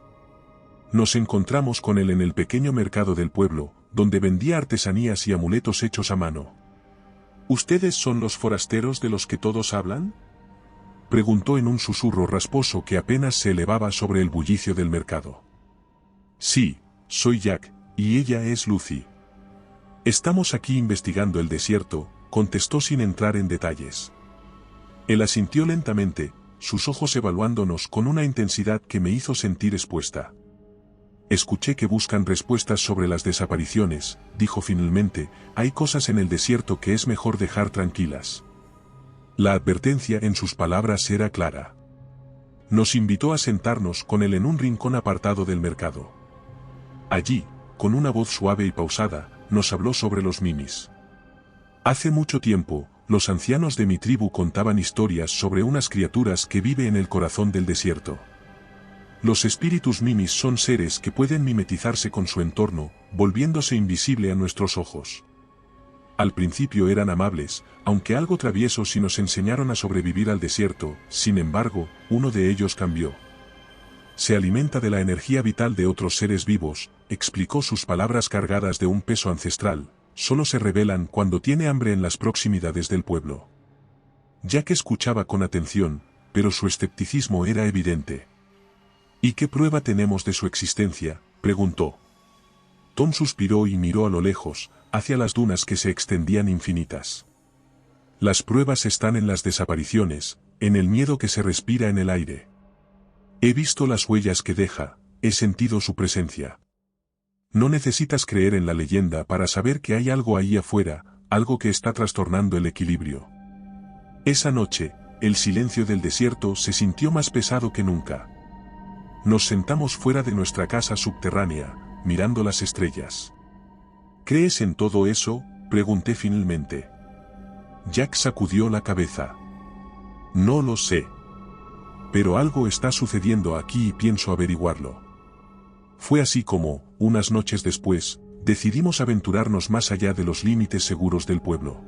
Speaker 1: Nos encontramos con él en el pequeño mercado del pueblo, donde vendía artesanías y amuletos hechos a mano. ¿Ustedes son los forasteros de los que todos hablan?, preguntó en un susurro rasposo que apenas se elevaba sobre el bullicio del mercado. Sí, soy Jack, y ella es Lucy. Estamos aquí investigando el desierto, contestó sin entrar en detalles. Él asintió lentamente, sus ojos evaluándonos con una intensidad que me hizo sentir expuesta. Escuché que buscan respuestas sobre las desapariciones, dijo finalmente, hay cosas en el desierto que es mejor dejar tranquilas. La advertencia en sus palabras era clara. Nos invitó a sentarnos con él en un rincón apartado del mercado. Allí, con una voz suave y pausada, nos habló sobre los mimis. Hace mucho tiempo, los ancianos de mi tribu contaban historias sobre unas criaturas que viven en el corazón del desierto. Los espíritus mimis son seres que pueden mimetizarse con su entorno, volviéndose invisible a nuestros ojos. Al principio eran amables, aunque algo traviesos y nos enseñaron a sobrevivir al desierto, sin embargo, uno de ellos cambió. Se alimenta de la energía vital de otros seres vivos, explicó sus palabras cargadas de un peso ancestral, solo se revelan cuando tiene hambre en las proximidades del pueblo. Jack escuchaba con atención, pero su escepticismo era evidente. ¿Y qué prueba tenemos de su existencia?, preguntó. Tom suspiró y miró a lo lejos, hacia las dunas que se extendían infinitas. Las pruebas están en las desapariciones, en el miedo que se respira en el aire. He visto las huellas que deja, he sentido su presencia. No necesitas creer en la leyenda para saber que hay algo ahí afuera, algo que está trastornando el equilibrio. Esa noche, el silencio del desierto se sintió más pesado que nunca. Nos sentamos fuera de nuestra casa subterránea, mirando las estrellas. ¿Crees en todo eso?, pregunté finalmente. Jack sacudió la cabeza. No lo sé. Pero algo está sucediendo aquí y pienso averiguarlo. Fue así como, unas noches después, decidimos aventurarnos más allá de los límites seguros del pueblo.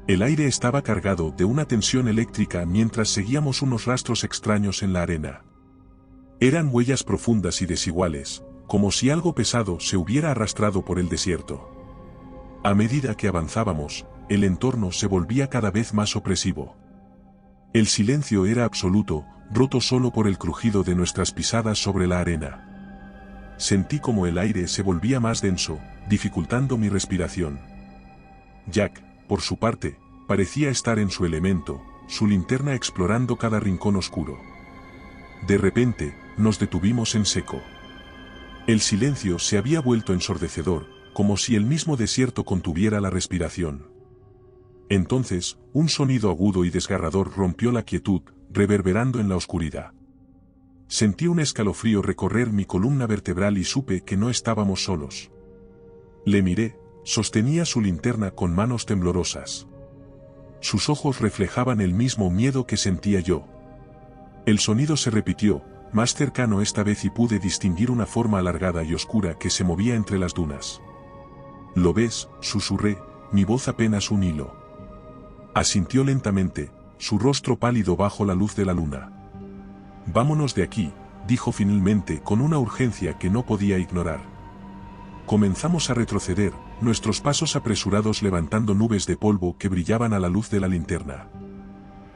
Speaker 1: El aire estaba cargado de una tensión eléctrica mientras seguíamos unos rastros extraños en la arena. Eran huellas profundas y desiguales, como si algo pesado se hubiera arrastrado por el desierto. A medida que avanzábamos, el entorno se volvía cada vez más opresivo. El silencio era absoluto, roto solo por el crujido de nuestras pisadas sobre la arena. Sentí como el aire se volvía más denso, dificultando mi respiración. Jack, por su parte, parecía estar en su elemento, su linterna explorando cada rincón oscuro. De repente, nos detuvimos en seco. El silencio se había vuelto ensordecedor, como si el mismo desierto contuviera la respiración. Entonces, un sonido agudo y desgarrador rompió la quietud, reverberando en la oscuridad. Sentí un escalofrío recorrer mi columna vertebral y supe que no estábamos solos. Le miré, sostenía su linterna con manos temblorosas. Sus ojos reflejaban el mismo miedo que sentía yo. El sonido se repitió, más cercano esta vez, y pude distinguir una forma alargada y oscura que se movía entre las dunas. «¿Lo ves?», susurré, mi voz apenas un hilo. Asintió lentamente, su rostro pálido bajo la luz de la luna. «Vámonos de aquí», dijo finalmente con una urgencia que no podía ignorar. Comenzamos a retroceder, nuestros pasos apresurados levantando nubes de polvo que brillaban a la luz de la linterna.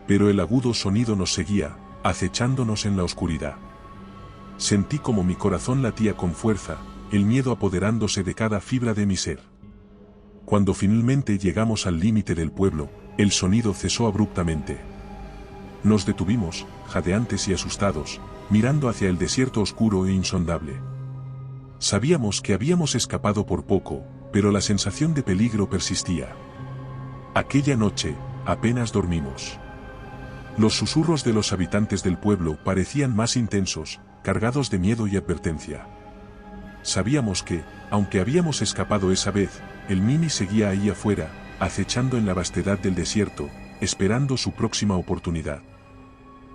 Speaker 1: Pero el agudo sonido nos seguía, acechándonos en la oscuridad. Sentí como mi corazón latía con fuerza, el miedo apoderándose de cada fibra de mi ser. Cuando finalmente llegamos al límite del pueblo, el sonido cesó abruptamente. Nos detuvimos, jadeantes y asustados, mirando hacia el desierto oscuro e insondable. Sabíamos que habíamos escapado por poco, pero la sensación de peligro persistía. Aquella noche, apenas dormimos. Los susurros de los habitantes del pueblo parecían más intensos, cargados de miedo y advertencia. Sabíamos que, aunque habíamos escapado esa vez, el Mimi seguía ahí afuera, acechando en la vastedad del desierto, esperando su próxima oportunidad.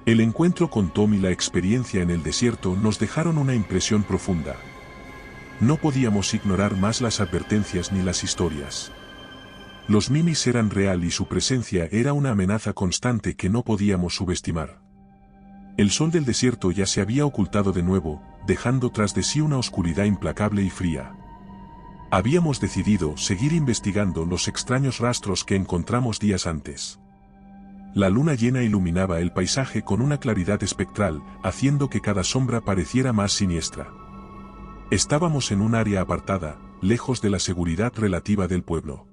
Speaker 1: El encuentro con Tom y la experiencia en el desierto nos dejaron una impresión profunda. No podíamos ignorar más las advertencias ni las historias. Los Mimis eran real y su presencia era una amenaza constante que no podíamos subestimar. El sol del desierto ya se había ocultado de nuevo, dejando tras de sí una oscuridad implacable y fría. Habíamos decidido seguir investigando los extraños rastros que encontramos días antes. La luna llena iluminaba el paisaje con una claridad espectral, haciendo que cada sombra pareciera más siniestra. Estábamos en un área apartada, lejos de la seguridad relativa del pueblo.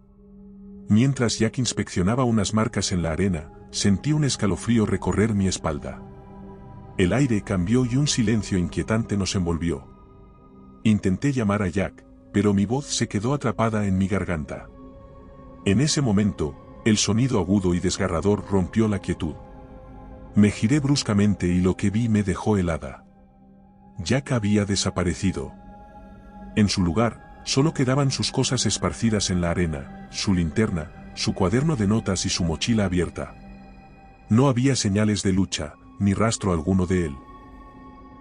Speaker 1: Mientras Jack inspeccionaba unas marcas en la arena, sentí un escalofrío recorrer mi espalda. El aire cambió y un silencio inquietante nos envolvió. Intenté llamar a Jack, pero mi voz se quedó atrapada en mi garganta. En ese momento, el sonido agudo y desgarrador rompió la quietud. Me giré bruscamente y lo que vi me dejó helada. Jack había desaparecido. En su lugar, solo quedaban sus cosas esparcidas en la arena, su linterna, su cuaderno de notas y su mochila abierta. No había señales de lucha, ni rastro alguno de él.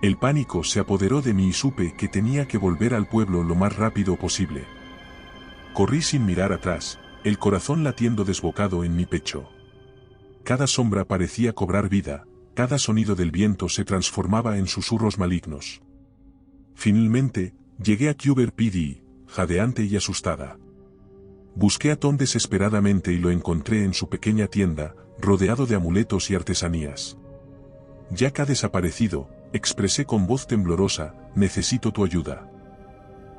Speaker 1: El pánico se apoderó de mí y supe que tenía que volver al pueblo lo más rápido posible. Corrí sin mirar atrás, el corazón latiendo desbocado en mi pecho. Cada sombra parecía cobrar vida, cada sonido del viento se transformaba en susurros malignos. Finalmente, llegué a Culver PD, jadeante y asustada. Busqué a Tom desesperadamente y lo encontré en su pequeña tienda, rodeado de amuletos y artesanías. Jack ha desaparecido, expresé con voz temblorosa, necesito tu ayuda.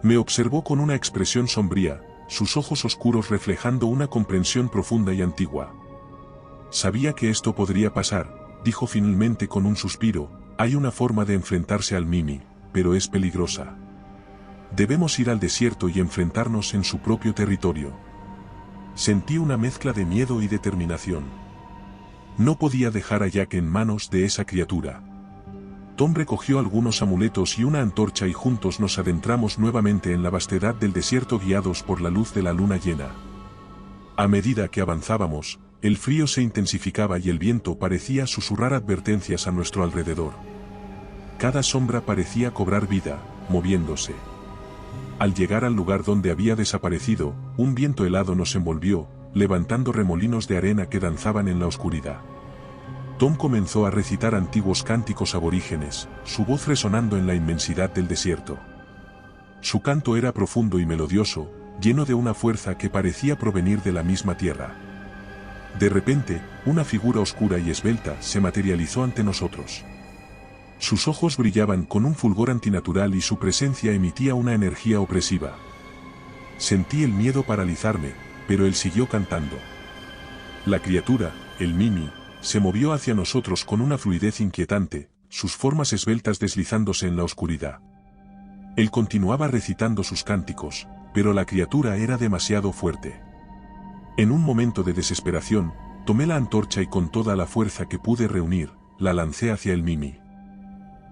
Speaker 1: Me observó con una expresión sombría, sus ojos oscuros reflejando una comprensión profunda y antigua. Sabía que esto podría pasar, dijo finalmente con un suspiro, hay una forma de enfrentarse al Mimi, pero es peligrosa. Debemos ir al desierto y enfrentarnos en su propio territorio. Sentí una mezcla de miedo y determinación. No podía dejar a Jack en manos de esa criatura. Tom recogió algunos amuletos y una antorcha y juntos nos adentramos nuevamente en la vastedad del desierto guiados por la luz de la luna llena. A medida que avanzábamos, el frío se intensificaba y el viento parecía susurrar advertencias a nuestro alrededor. Cada sombra parecía cobrar vida, moviéndose. Al llegar al lugar donde había desaparecido, un viento helado nos envolvió, levantando remolinos de arena que danzaban en la oscuridad. Tom comenzó a recitar antiguos cánticos aborígenes, su voz resonando en la inmensidad del desierto. Su canto era profundo y melodioso, lleno de una fuerza que parecía provenir de la misma tierra. De repente, una figura oscura y esbelta se materializó ante nosotros. Sus ojos brillaban con un fulgor antinatural y su presencia emitía una energía opresiva. Sentí el miedo paralizarme, pero él siguió cantando. La criatura, el Mimi, se movió hacia nosotros con una fluidez inquietante, sus formas esbeltas deslizándose en la oscuridad. Él continuaba recitando sus cánticos, pero la criatura era demasiado fuerte. En un momento de desesperación, tomé la antorcha y con toda la fuerza que pude reunir, la lancé hacia el Mimi.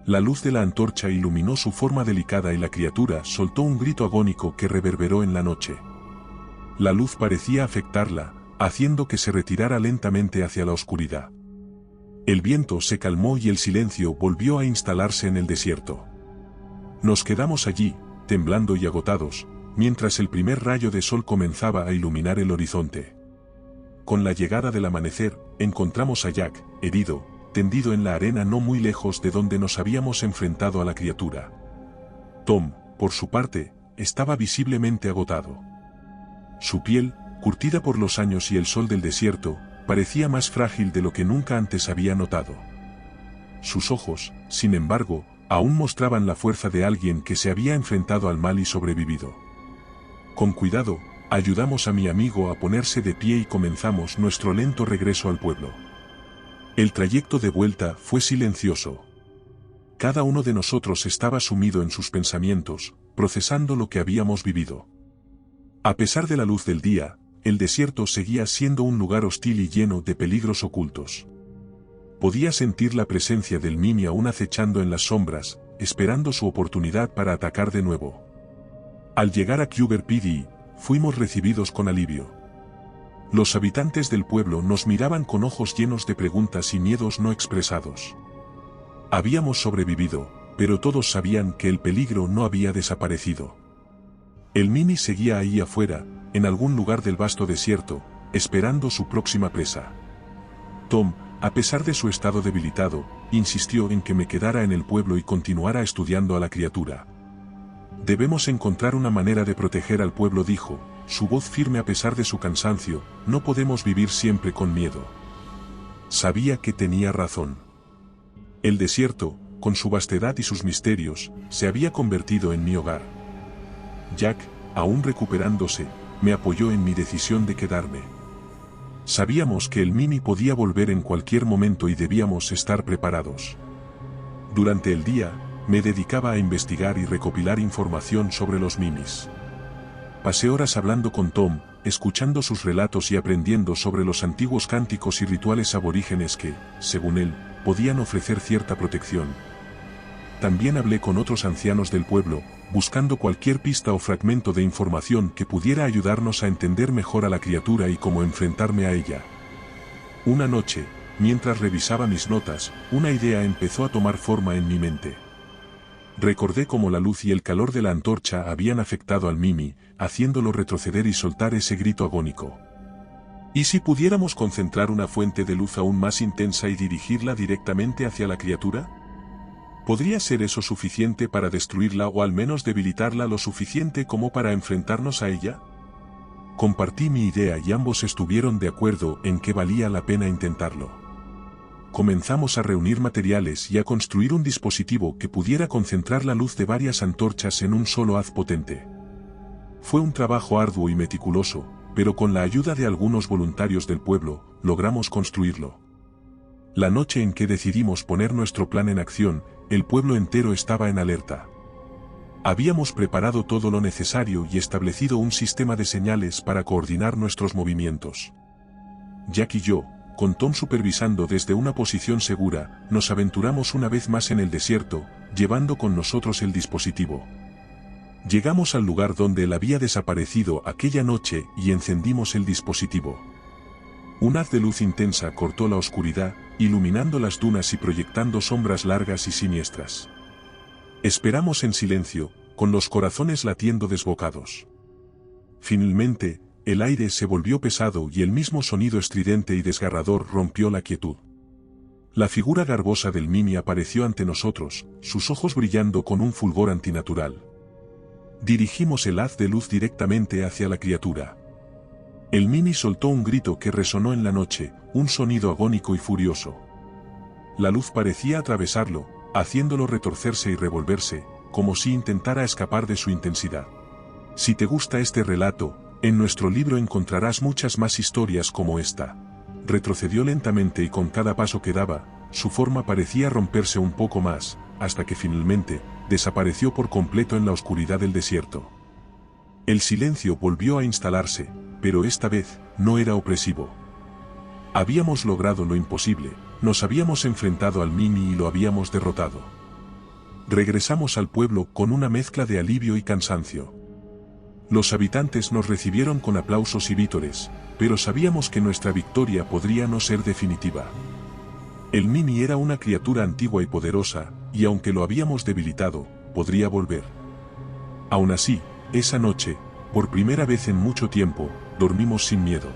Speaker 1: La luz de la antorcha iluminó su forma delicada y la criatura soltó un grito agónico que reverberó en la noche. La luz parecía afectarla, haciendo que se retirara lentamente hacia la oscuridad. El viento se calmó y el silencio volvió a instalarse en el desierto. Nos quedamos allí, temblando y agotados, mientras el primer rayo de sol comenzaba a iluminar el horizonte. Con la llegada del amanecer, encontramos a Jack, herido, tendido en la arena no muy lejos de donde nos habíamos enfrentado a la criatura. Tom, por su parte, estaba visiblemente agotado. Su piel, curtida por los años y el sol del desierto, parecía más frágil de lo que nunca antes había notado. Sus ojos, sin embargo, aún mostraban la fuerza de alguien que se había enfrentado al mal y sobrevivido. Con cuidado, ayudamos a mi amigo a ponerse de pie y comenzamos nuestro lento regreso al pueblo. El trayecto de vuelta fue silencioso. Cada uno de nosotros estaba sumido en sus pensamientos, procesando lo que habíamos vivido. A pesar de la luz del día, el desierto seguía siendo un lugar hostil y lleno de peligros ocultos. Podía sentir la presencia del Mimi aún acechando en las sombras, esperando su oportunidad para atacar de nuevo. Al llegar a Cougar PD, fuimos recibidos con alivio. Los habitantes del pueblo nos miraban con ojos llenos de preguntas y miedos no expresados. Habíamos sobrevivido, pero todos sabían que el peligro no había desaparecido. El Mimi seguía ahí afuera, en algún lugar del vasto desierto, esperando su próxima presa. Tom, a pesar de su estado debilitado, insistió en que me quedara en el pueblo y continuara estudiando a la criatura. Debemos encontrar una manera de proteger al pueblo, dijo, su voz firme a pesar de su cansancio, no podemos vivir siempre con miedo. Sabía que tenía razón. El desierto, con su vastedad y sus misterios, se había convertido en mi hogar. Jack, aún recuperándose, me apoyó en mi decisión de quedarme. Sabíamos que el Mimi podía volver en cualquier momento y debíamos estar preparados. Durante el día, me dedicaba a investigar y recopilar información sobre los Mimis. Pasé horas hablando con Tom, escuchando sus relatos y aprendiendo sobre los antiguos cánticos y rituales aborígenes que, según él, podían ofrecer cierta protección. También hablé con otros ancianos del pueblo, buscando cualquier pista o fragmento de información que pudiera ayudarnos a entender mejor a la criatura y cómo enfrentarme a ella. Una noche, mientras revisaba mis notas, una idea empezó a tomar forma en mi mente. Recordé cómo la luz y el calor de la antorcha habían afectado al Mimi, haciéndolo retroceder y soltar ese grito agónico. ¿Y si pudiéramos concentrar una fuente de luz aún más intensa y dirigirla directamente hacia la criatura? ¿Podría ser eso suficiente para destruirla o al menos debilitarla lo suficiente como para enfrentarnos a ella? Compartí mi idea y ambos estuvieron de acuerdo en que valía la pena intentarlo. Comenzamos a reunir materiales y a construir un dispositivo que pudiera concentrar la luz de varias antorchas en un solo haz potente. Fue un trabajo arduo y meticuloso, pero con la ayuda de algunos voluntarios del pueblo, logramos construirlo. La noche en que decidimos poner nuestro plan en acción, el pueblo entero estaba en alerta. Habíamos preparado todo lo necesario y establecido un sistema de señales para coordinar nuestros movimientos. Jack y yo, con Tom supervisando desde una posición segura, nos aventuramos una vez más en el desierto, llevando con nosotros el dispositivo. Llegamos al lugar donde él había desaparecido aquella noche y encendimos el dispositivo. Un haz de luz intensa cortó la oscuridad, iluminando las dunas y proyectando sombras largas y siniestras. Esperamos en silencio, con los corazones latiendo desbocados. Finalmente, el aire se volvió pesado y el mismo sonido estridente y desgarrador rompió la quietud. La figura garbosa del Mimi apareció ante nosotros, sus ojos brillando con un fulgor antinatural. Dirigimos el haz de luz directamente hacia la criatura. El Mimi soltó un grito que resonó en la noche, un sonido agónico y furioso. La luz parecía atravesarlo, haciéndolo retorcerse y revolverse, como si intentara escapar de su intensidad. Si te gusta este relato, en nuestro libro encontrarás muchas más historias como esta. Retrocedió lentamente y con cada paso que daba, su forma parecía romperse un poco más, hasta que finalmente, desapareció por completo en la oscuridad del desierto. El silencio volvió a instalarse, pero esta vez, no era opresivo. Habíamos logrado lo imposible, nos habíamos enfrentado al Mimi y lo habíamos derrotado. Regresamos al pueblo con una mezcla de alivio y cansancio. Los habitantes nos recibieron con aplausos y vítores, pero sabíamos que nuestra victoria podría no ser definitiva. El Mimi era una criatura antigua y poderosa, y aunque lo habíamos debilitado, podría volver. Aún así, esa noche, por primera vez en mucho tiempo, dormimos sin miedo.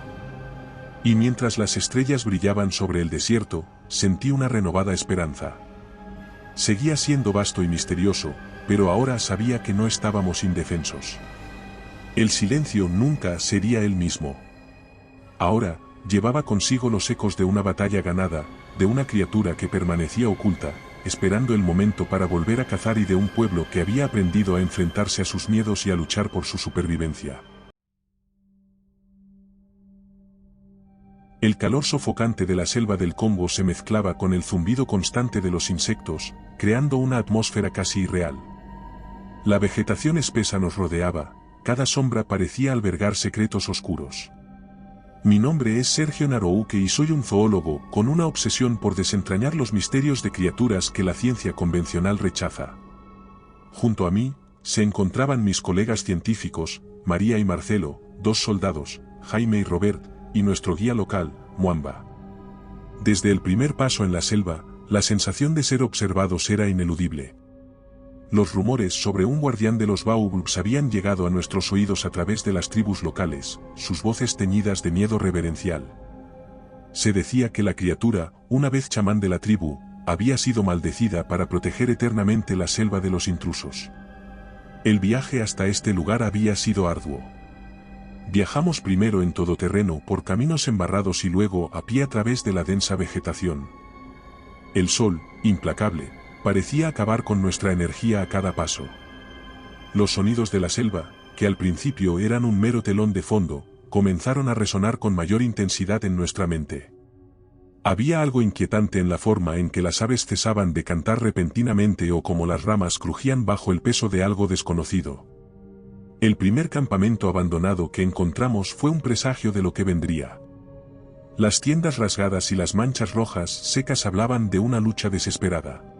Speaker 1: Y mientras las estrellas brillaban sobre el desierto, sentí una renovada esperanza. Seguía siendo vasto y misterioso, pero ahora sabía que no estábamos indefensos. El silencio nunca sería el mismo. Ahora, llevaba consigo los ecos de una batalla ganada, de una criatura que permanecía oculta, esperando el momento para volver a cazar y de un pueblo que había aprendido a enfrentarse a sus miedos y a luchar por su supervivencia. El calor sofocante de la selva del Congo se mezclaba con el zumbido constante de los insectos, creando una atmósfera casi irreal. La vegetación espesa nos rodeaba, cada sombra parecía albergar secretos oscuros. Mi nombre es Sergio Narouque y soy un zoólogo con una obsesión por desentrañar los misterios de criaturas que la ciencia convencional rechaza. Junto a mí, se encontraban mis colegas científicos, María y Marcelo, dos soldados, Jaime y Robert, y nuestro guía local, Mwamba. Desde el primer paso en la selva, la sensación de ser observados era ineludible. Los rumores sobre un guardián de los Baobabs habían llegado a nuestros oídos a través de las tribus locales, sus voces teñidas de miedo reverencial. Se decía que la criatura, una vez chamán de la tribu, había sido maldecida para proteger eternamente la selva de los intrusos. El viaje hasta este lugar había sido arduo. Viajamos primero en todoterreno por caminos embarrados y luego a pie a través de la densa vegetación. El sol, implacable, parecía acabar con nuestra energía a cada paso. Los sonidos de la selva, que al principio eran un mero telón de fondo, comenzaron a resonar con mayor intensidad en nuestra mente. Había algo inquietante en la forma en que las aves cesaban de cantar repentinamente o como las ramas crujían bajo el peso de algo desconocido. El primer campamento abandonado que encontramos fue un presagio de lo que vendría. Las tiendas rasgadas y las manchas rojas secas hablaban de una lucha desesperada.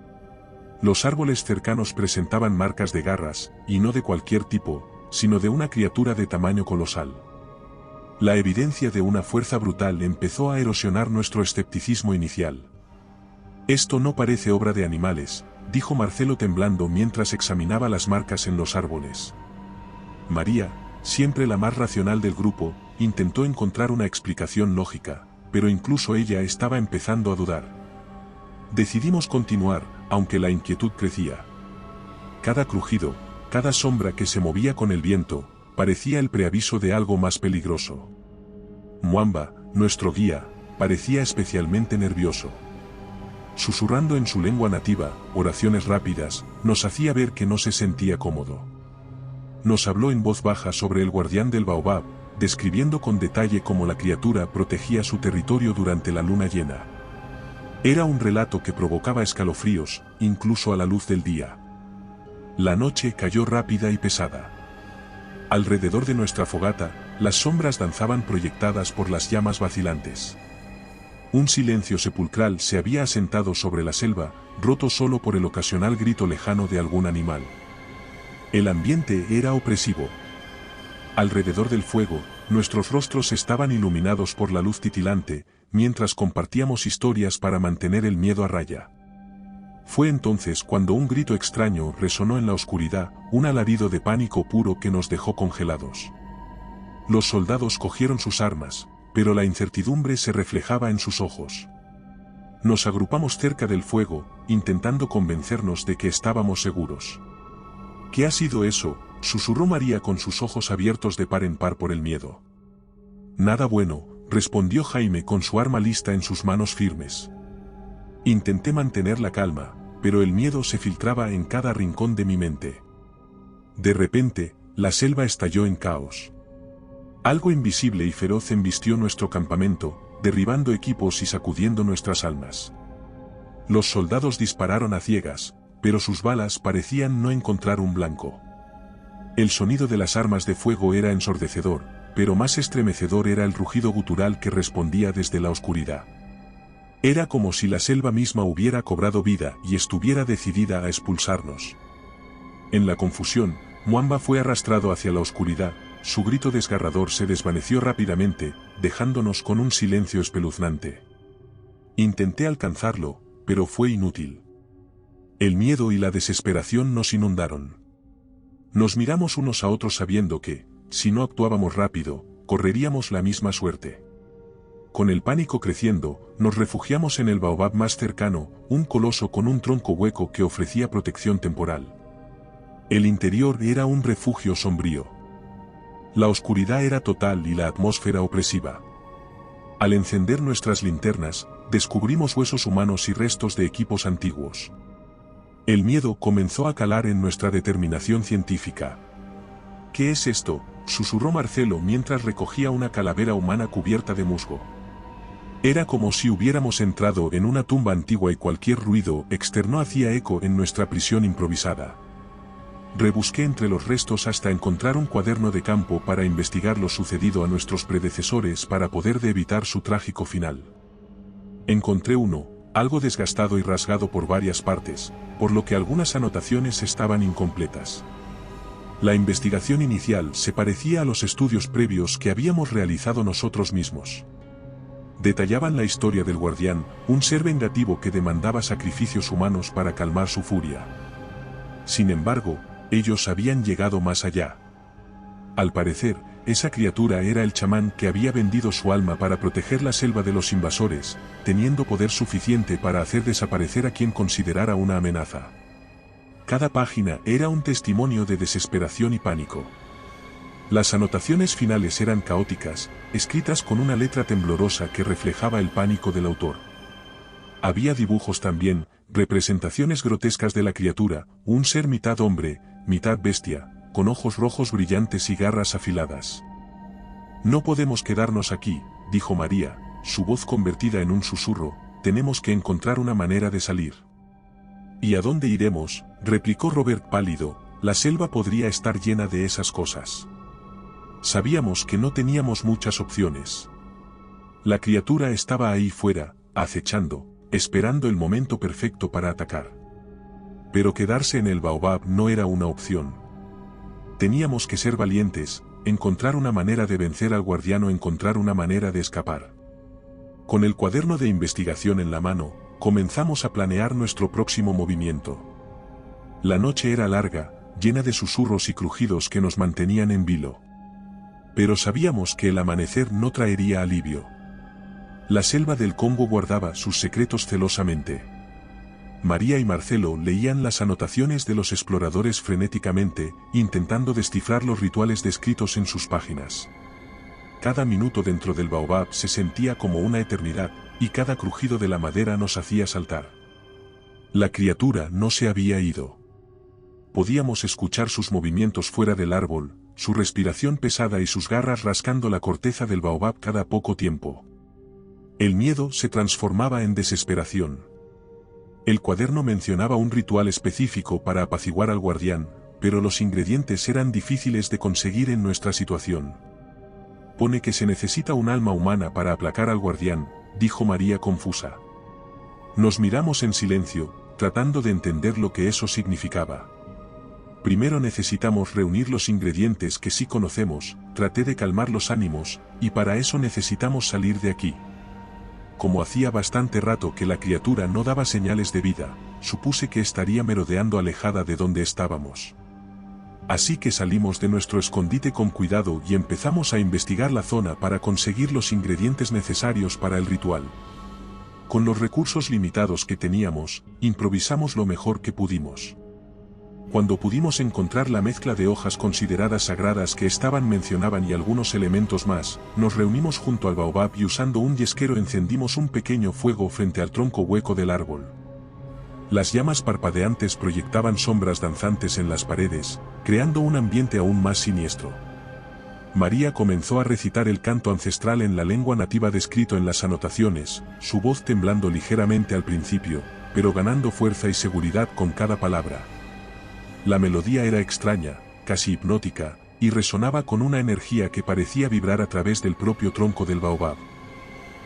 Speaker 1: Los árboles cercanos presentaban marcas de garras, y no de cualquier tipo, sino de una criatura de tamaño colosal. La evidencia de una fuerza brutal empezó a erosionar nuestro escepticismo inicial. «Esto no parece obra de animales», dijo Marcelo temblando mientras examinaba las marcas en los árboles. María, siempre la más racional del grupo, intentó encontrar una explicación lógica, pero incluso ella estaba empezando a dudar. Decidimos continuar, aunque la inquietud crecía. Cada crujido, cada sombra que se movía con el viento, parecía el preaviso de algo más peligroso. Mwamba, nuestro guía, parecía especialmente nervioso. Susurrando en su lengua nativa, oraciones rápidas, nos hacía ver que no se sentía cómodo. Nos habló en voz baja sobre el guardián del Baobab, describiendo con detalle cómo la criatura protegía su territorio durante la luna llena. Era un relato que provocaba escalofríos, incluso a la luz del día. La noche cayó rápida y pesada. Alrededor de nuestra fogata, las sombras danzaban proyectadas por las llamas vacilantes. Un silencio sepulcral se había asentado sobre la selva, roto solo por el ocasional grito lejano de algún animal. El ambiente era opresivo. Alrededor del fuego, nuestros rostros estaban iluminados por la luz titilante, mientras compartíamos historias para mantener el miedo a raya. Fue entonces cuando un grito extraño resonó en la oscuridad, un alarido de pánico puro que nos dejó congelados. Los soldados cogieron sus armas, pero la incertidumbre se reflejaba en sus ojos. Nos agrupamos cerca del fuego, intentando convencernos de que estábamos seguros. «¿Qué ha sido eso?», susurró María con sus ojos abiertos de par en par por el miedo. Nada bueno, respondió Jaime con su arma lista en sus manos firmes. Intenté mantener la calma, pero el miedo se filtraba en cada rincón de mi mente. De repente, la selva estalló en caos. Algo invisible y feroz embistió nuestro campamento, derribando equipos y sacudiendo nuestras almas. Los soldados dispararon a ciegas, pero sus balas parecían no encontrar un blanco. El sonido de las armas de fuego era ensordecedor, pero más estremecedor era el rugido gutural que respondía desde la oscuridad. Era como si la selva misma hubiera cobrado vida y estuviera decidida a expulsarnos. En la confusión, Mwamba fue arrastrado hacia la oscuridad, su grito desgarrador se desvaneció rápidamente, dejándonos con un silencio espeluznante. Intenté alcanzarlo, pero fue inútil. El miedo y la desesperación nos inundaron. Nos miramos unos a otros sabiendo que, si no actuábamos rápido, correríamos la misma suerte. Con el pánico creciendo, nos refugiamos en el baobab más cercano, un coloso con un tronco hueco que ofrecía protección temporal. El interior era un refugio sombrío. La oscuridad era total y la atmósfera opresiva. Al encender nuestras linternas, descubrimos huesos humanos y restos de equipos antiguos. El miedo comenzó a calar en nuestra determinación científica. ¿Qué es esto?, susurró Marcelo mientras recogía una calavera humana cubierta de musgo. Era como si hubiéramos entrado en una tumba antigua y cualquier ruido externo hacía eco en nuestra prisión improvisada. Rebusqué entre los restos hasta encontrar un cuaderno de campo para investigar lo sucedido a nuestros predecesores para poder evitar su trágico final. Encontré uno, algo desgastado y rasgado por varias partes, por lo que algunas anotaciones estaban incompletas. La investigación inicial se parecía a los estudios previos que habíamos realizado nosotros mismos. Detallaban la historia del guardián, un ser vengativo que demandaba sacrificios humanos para calmar su furia. Sin embargo, ellos habían llegado más allá. Al parecer, esa criatura era el chamán que había vendido su alma para proteger la selva de los invasores, teniendo poder suficiente para hacer desaparecer a quien considerara una amenaza. Cada página era un testimonio de desesperación y pánico. Las anotaciones finales eran caóticas, escritas con una letra temblorosa que reflejaba el pánico del autor. Había dibujos también, representaciones grotescas de la criatura, un ser mitad hombre, mitad bestia, con ojos rojos brillantes y garras afiladas. No podemos quedarnos aquí, dijo María, su voz convertida en un susurro, tenemos que encontrar una manera de salir. ¿Y a dónde iremos?, replicó Robert pálido, la selva podría estar llena de esas cosas. Sabíamos que no teníamos muchas opciones. La criatura estaba ahí fuera, acechando, esperando el momento perfecto para atacar. Pero quedarse en el baobab no era una opción. Teníamos que ser valientes, encontrar una manera de vencer al guardián o encontrar una manera de escapar. Con el cuaderno de investigación en la mano, comenzamos a planear nuestro próximo movimiento. La noche era larga, llena de susurros y crujidos que nos mantenían en vilo. Pero sabíamos que el amanecer no traería alivio. La selva del Congo guardaba sus secretos celosamente. María y Marcelo leían las anotaciones de los exploradores frenéticamente, intentando descifrar los rituales descritos en sus páginas. Cada minuto dentro del baobab se sentía como una eternidad, y cada crujido de la madera nos hacía saltar. La criatura no se había ido. Podíamos escuchar sus movimientos fuera del árbol, su respiración pesada y sus garras rascando la corteza del baobab cada poco tiempo. El miedo se transformaba en desesperación. El cuaderno mencionaba un ritual específico para apaciguar al guardián, pero los ingredientes eran difíciles de conseguir en nuestra situación. Pone que se necesita un alma humana para aplacar al guardián, dijo María confusa. Nos miramos en silencio, tratando de entender lo que eso significaba. Primero necesitamos reunir los ingredientes que sí conocemos, traté de calmar los ánimos, y para eso necesitamos salir de aquí. Como hacía bastante rato que la criatura no daba señales de vida, supuse que estaría merodeando alejada de donde estábamos. Así que salimos de nuestro escondite con cuidado y empezamos a investigar la zona para conseguir los ingredientes necesarios para el ritual. Con los recursos limitados que teníamos, improvisamos lo mejor que pudimos. Cuando pudimos encontrar la mezcla de hojas consideradas sagradas que mencionaban y algunos elementos más, nos reunimos junto al baobab y usando un yesquero encendimos un pequeño fuego frente al tronco hueco del árbol. Las llamas parpadeantes proyectaban sombras danzantes en las paredes, creando un ambiente aún más siniestro. María comenzó a recitar el canto ancestral en la lengua nativa descrito en las anotaciones, su voz temblando ligeramente al principio, pero ganando fuerza y seguridad con cada palabra. La melodía era extraña, casi hipnótica, y resonaba con una energía que parecía vibrar a través del propio tronco del baobab.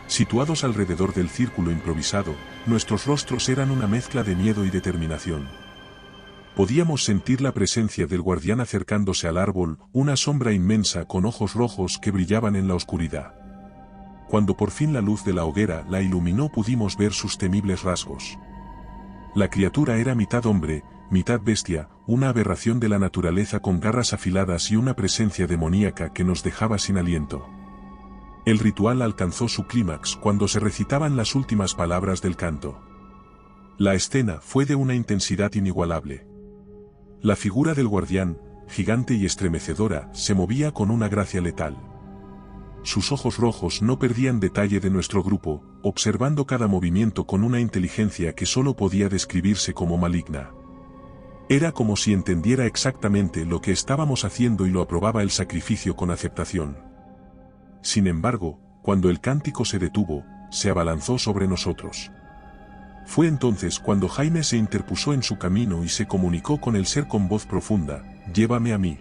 Speaker 1: Situados alrededor del círculo improvisado, nuestros rostros eran una mezcla de miedo y determinación. Podíamos sentir la presencia del guardián acercándose al árbol, una sombra inmensa con ojos rojos que brillaban en la oscuridad. Cuando por fin la luz de la hoguera la iluminó pudimos ver sus temibles rasgos. La criatura era mitad hombre, mitad bestia, una aberración de la naturaleza con garras afiladas y una presencia demoníaca que nos dejaba sin aliento. El ritual alcanzó su clímax cuando se recitaban las últimas palabras del canto. La escena fue de una intensidad inigualable. La figura del guardián, gigante y estremecedora, se movía con una gracia letal. Sus ojos rojos no perdían detalle de nuestro grupo, observando cada movimiento con una inteligencia que solo podía describirse como maligna. Era como si entendiera exactamente lo que estábamos haciendo y lo aprobaba el sacrificio con aceptación. Sin embargo, cuando el cántico se detuvo, se abalanzó sobre nosotros. Fue entonces cuando Jaime se interpuso en su camino y se comunicó con el ser con voz profunda: «Llévame a mí».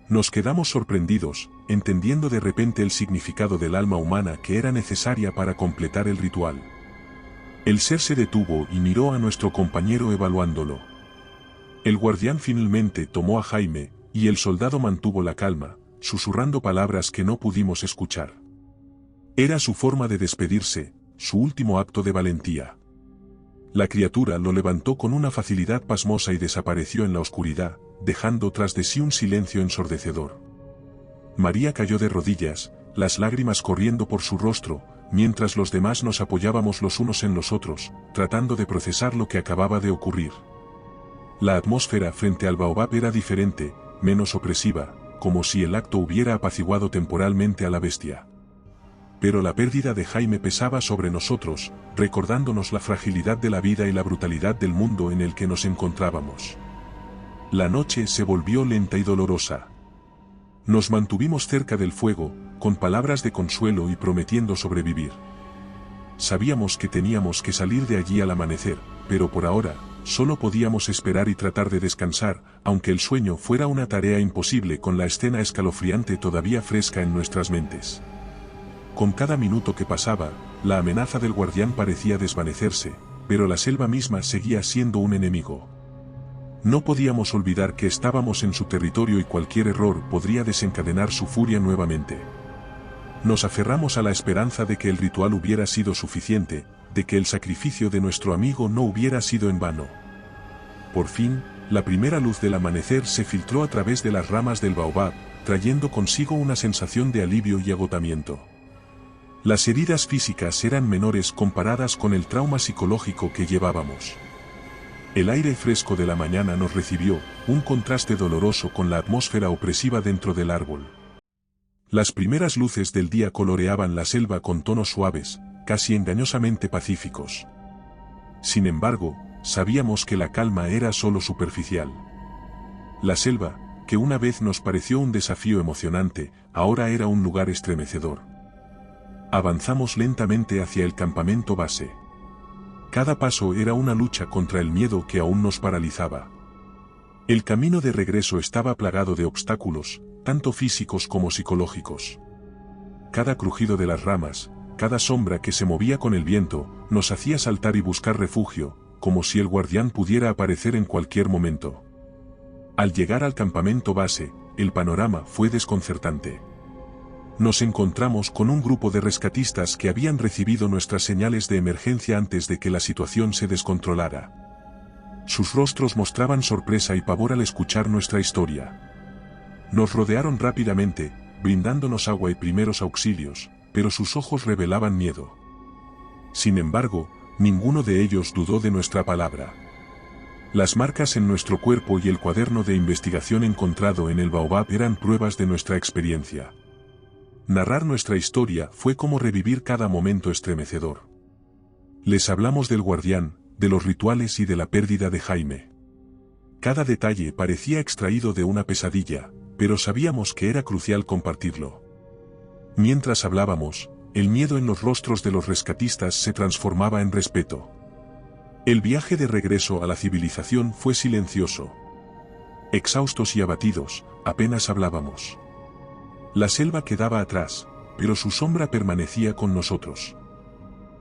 Speaker 1: Nos quedamos sorprendidos, entendiendo de repente el significado del alma humana que era necesaria para completar el ritual. El ser se detuvo y miró a nuestro compañero evaluándolo. El guardián finalmente tomó a Jaime, y el soldado mantuvo la calma, susurrando palabras que no pudimos escuchar. Era su forma de despedirse, su último acto de valentía. La criatura lo levantó con una facilidad pasmosa y desapareció en la oscuridad, dejando tras de sí un silencio ensordecedor. María cayó de rodillas, las lágrimas corriendo por su rostro, mientras los demás nos apoyábamos los unos en los otros, tratando de procesar lo que acababa de ocurrir. La atmósfera frente al baobab era diferente, menos opresiva, como si el acto hubiera apaciguado temporalmente a la bestia. Pero la pérdida de Jaime pesaba sobre nosotros, recordándonos la fragilidad de la vida y la brutalidad del mundo en el que nos encontrábamos. La noche se volvió lenta y dolorosa. Nos mantuvimos cerca del fuego, con palabras de consuelo y prometiendo sobrevivir. Sabíamos que teníamos que salir de allí al amanecer, pero por ahora, solo podíamos esperar y tratar de descansar, aunque el sueño fuera una tarea imposible con la escena escalofriante todavía fresca en nuestras mentes. Con cada minuto que pasaba, la amenaza del guardián parecía desvanecerse, pero la selva misma seguía siendo un enemigo. No podíamos olvidar que estábamos en su territorio y cualquier error podría desencadenar su furia nuevamente. Nos aferramos a la esperanza de que el ritual hubiera sido suficiente, de que el sacrificio de nuestro amigo no hubiera sido en vano. Por fin, la primera luz del amanecer se filtró a través de las ramas del baobab, trayendo consigo una sensación de alivio y agotamiento. Las heridas físicas eran menores comparadas con el trauma psicológico que llevábamos. El aire fresco de la mañana nos recibió, un contraste doloroso con la atmósfera opresiva dentro del árbol. Las primeras luces del día coloreaban la selva con tonos suaves, casi engañosamente pacíficos. Sin embargo, sabíamos que la calma era solo superficial. La selva, que una vez nos pareció un desafío emocionante, ahora era un lugar estremecedor. Avanzamos lentamente hacia el campamento base. Cada paso era una lucha contra el miedo que aún nos paralizaba. El camino de regreso estaba plagado de obstáculos, tanto físicos como psicológicos. Cada crujido de las ramas, cada sombra que se movía con el viento, nos hacía saltar y buscar refugio, como si el guardián pudiera aparecer en cualquier momento. Al llegar al campamento base, el panorama fue desconcertante. Nos encontramos con un grupo de rescatistas que habían recibido nuestras señales de emergencia antes de que la situación se descontrolara. Sus rostros mostraban sorpresa y pavor al escuchar nuestra historia. Nos rodearon rápidamente, brindándonos agua y primeros auxilios, pero sus ojos revelaban miedo. Sin embargo, ninguno de ellos dudó de nuestra palabra. Las marcas en nuestro cuerpo y el cuaderno de investigación encontrado en el baobab eran pruebas de nuestra experiencia. Narrar nuestra historia fue como revivir cada momento estremecedor. Les hablamos del guardián, de los rituales y de la pérdida de Jaime. Cada detalle parecía extraído de una pesadilla, pero sabíamos que era crucial compartirlo. Mientras hablábamos, el miedo en los rostros de los rescatistas se transformaba en respeto. El viaje de regreso a la civilización fue silencioso. Exhaustos y abatidos, apenas hablábamos. La selva quedaba atrás, pero su sombra permanecía con nosotros.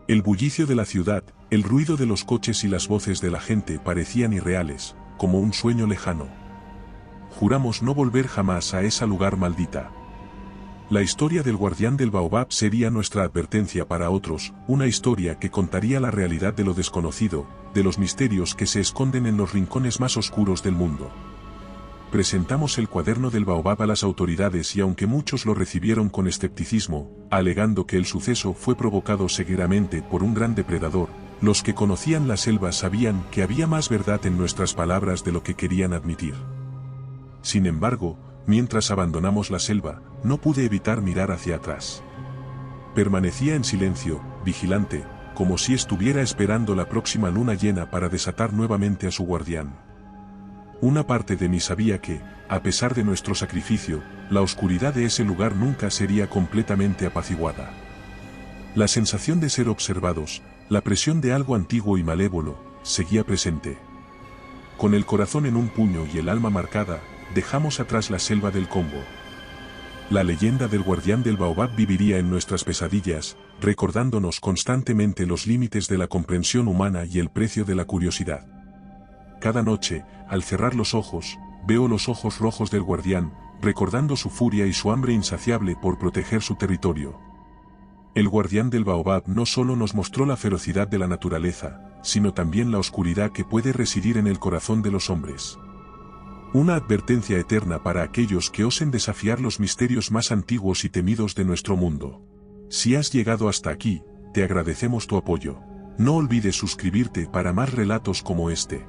Speaker 1: El bullicio de la ciudad, el ruido de los coches y las voces de la gente parecían irreales, como un sueño lejano. Juramos no volver jamás a ese lugar maldita. La historia del guardián del baobab sería nuestra advertencia para otros, una historia que contaría la realidad de lo desconocido, de los misterios que se esconden en los rincones más oscuros del mundo. Presentamos el cuaderno del baobab a las autoridades y aunque muchos lo recibieron con escepticismo, alegando que el suceso fue provocado seguidamente por un gran depredador, los que conocían la selva sabían que había más verdad en nuestras palabras de lo que querían admitir. Sin embargo, mientras abandonamos la selva, no pude evitar mirar hacia atrás. Permanecía en silencio, vigilante, como si estuviera esperando la próxima luna llena para desatar nuevamente a su guardián. Una parte de mí sabía que, a pesar de nuestro sacrificio, la oscuridad de ese lugar nunca sería completamente apaciguada. La sensación de ser observados, la presión de algo antiguo y malévolo, seguía presente. Con el corazón en un puño y el alma marcada, dejamos atrás la selva del Congo. La leyenda del guardián del baobab viviría en nuestras pesadillas, recordándonos constantemente los límites de la comprensión humana y el precio de la curiosidad. Cada noche, al cerrar los ojos, veo los ojos rojos del guardián, recordando su furia y su hambre insaciable por proteger su territorio. El guardián del baobab no solo nos mostró la ferocidad de la naturaleza, sino también la oscuridad que puede residir en el corazón de los hombres. Una advertencia eterna para aquellos que osen desafiar los misterios más antiguos y temidos de nuestro mundo. Si has llegado hasta aquí, te agradecemos tu apoyo. No olvides suscribirte para más relatos como este.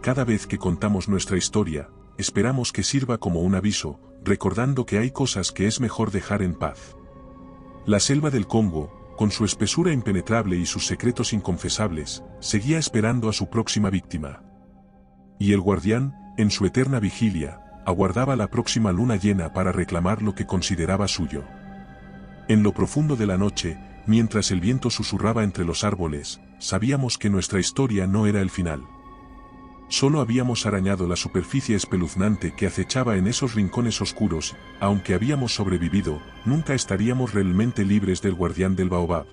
Speaker 1: Cada vez que contamos nuestra historia, esperamos que sirva como un aviso, recordando que hay cosas que es mejor dejar en paz. La selva del Congo, con su espesura impenetrable y sus secretos inconfesables, seguía esperando a su próxima víctima. Y el guardián, en su eterna vigilia, aguardaba la próxima luna llena para reclamar lo que consideraba suyo. En lo profundo de la noche, mientras el viento susurraba entre los árboles, sabíamos que nuestra historia no era el final. Solo habíamos arañado la superficie espeluznante que acechaba en esos rincones oscuros, aunque habíamos sobrevivido, nunca estaríamos realmente libres del guardián del baobab.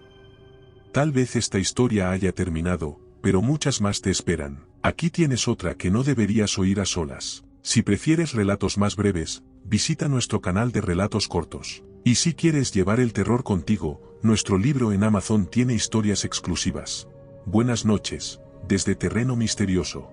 Speaker 1: Tal vez esta historia haya terminado, pero muchas más te esperan. Aquí tienes otra que no deberías oír a solas. Si prefieres relatos más breves, visita nuestro canal de relatos cortos. Y si quieres llevar el terror contigo, nuestro libro en Amazon tiene historias exclusivas. Buenas noches, desde Terreno Misterioso.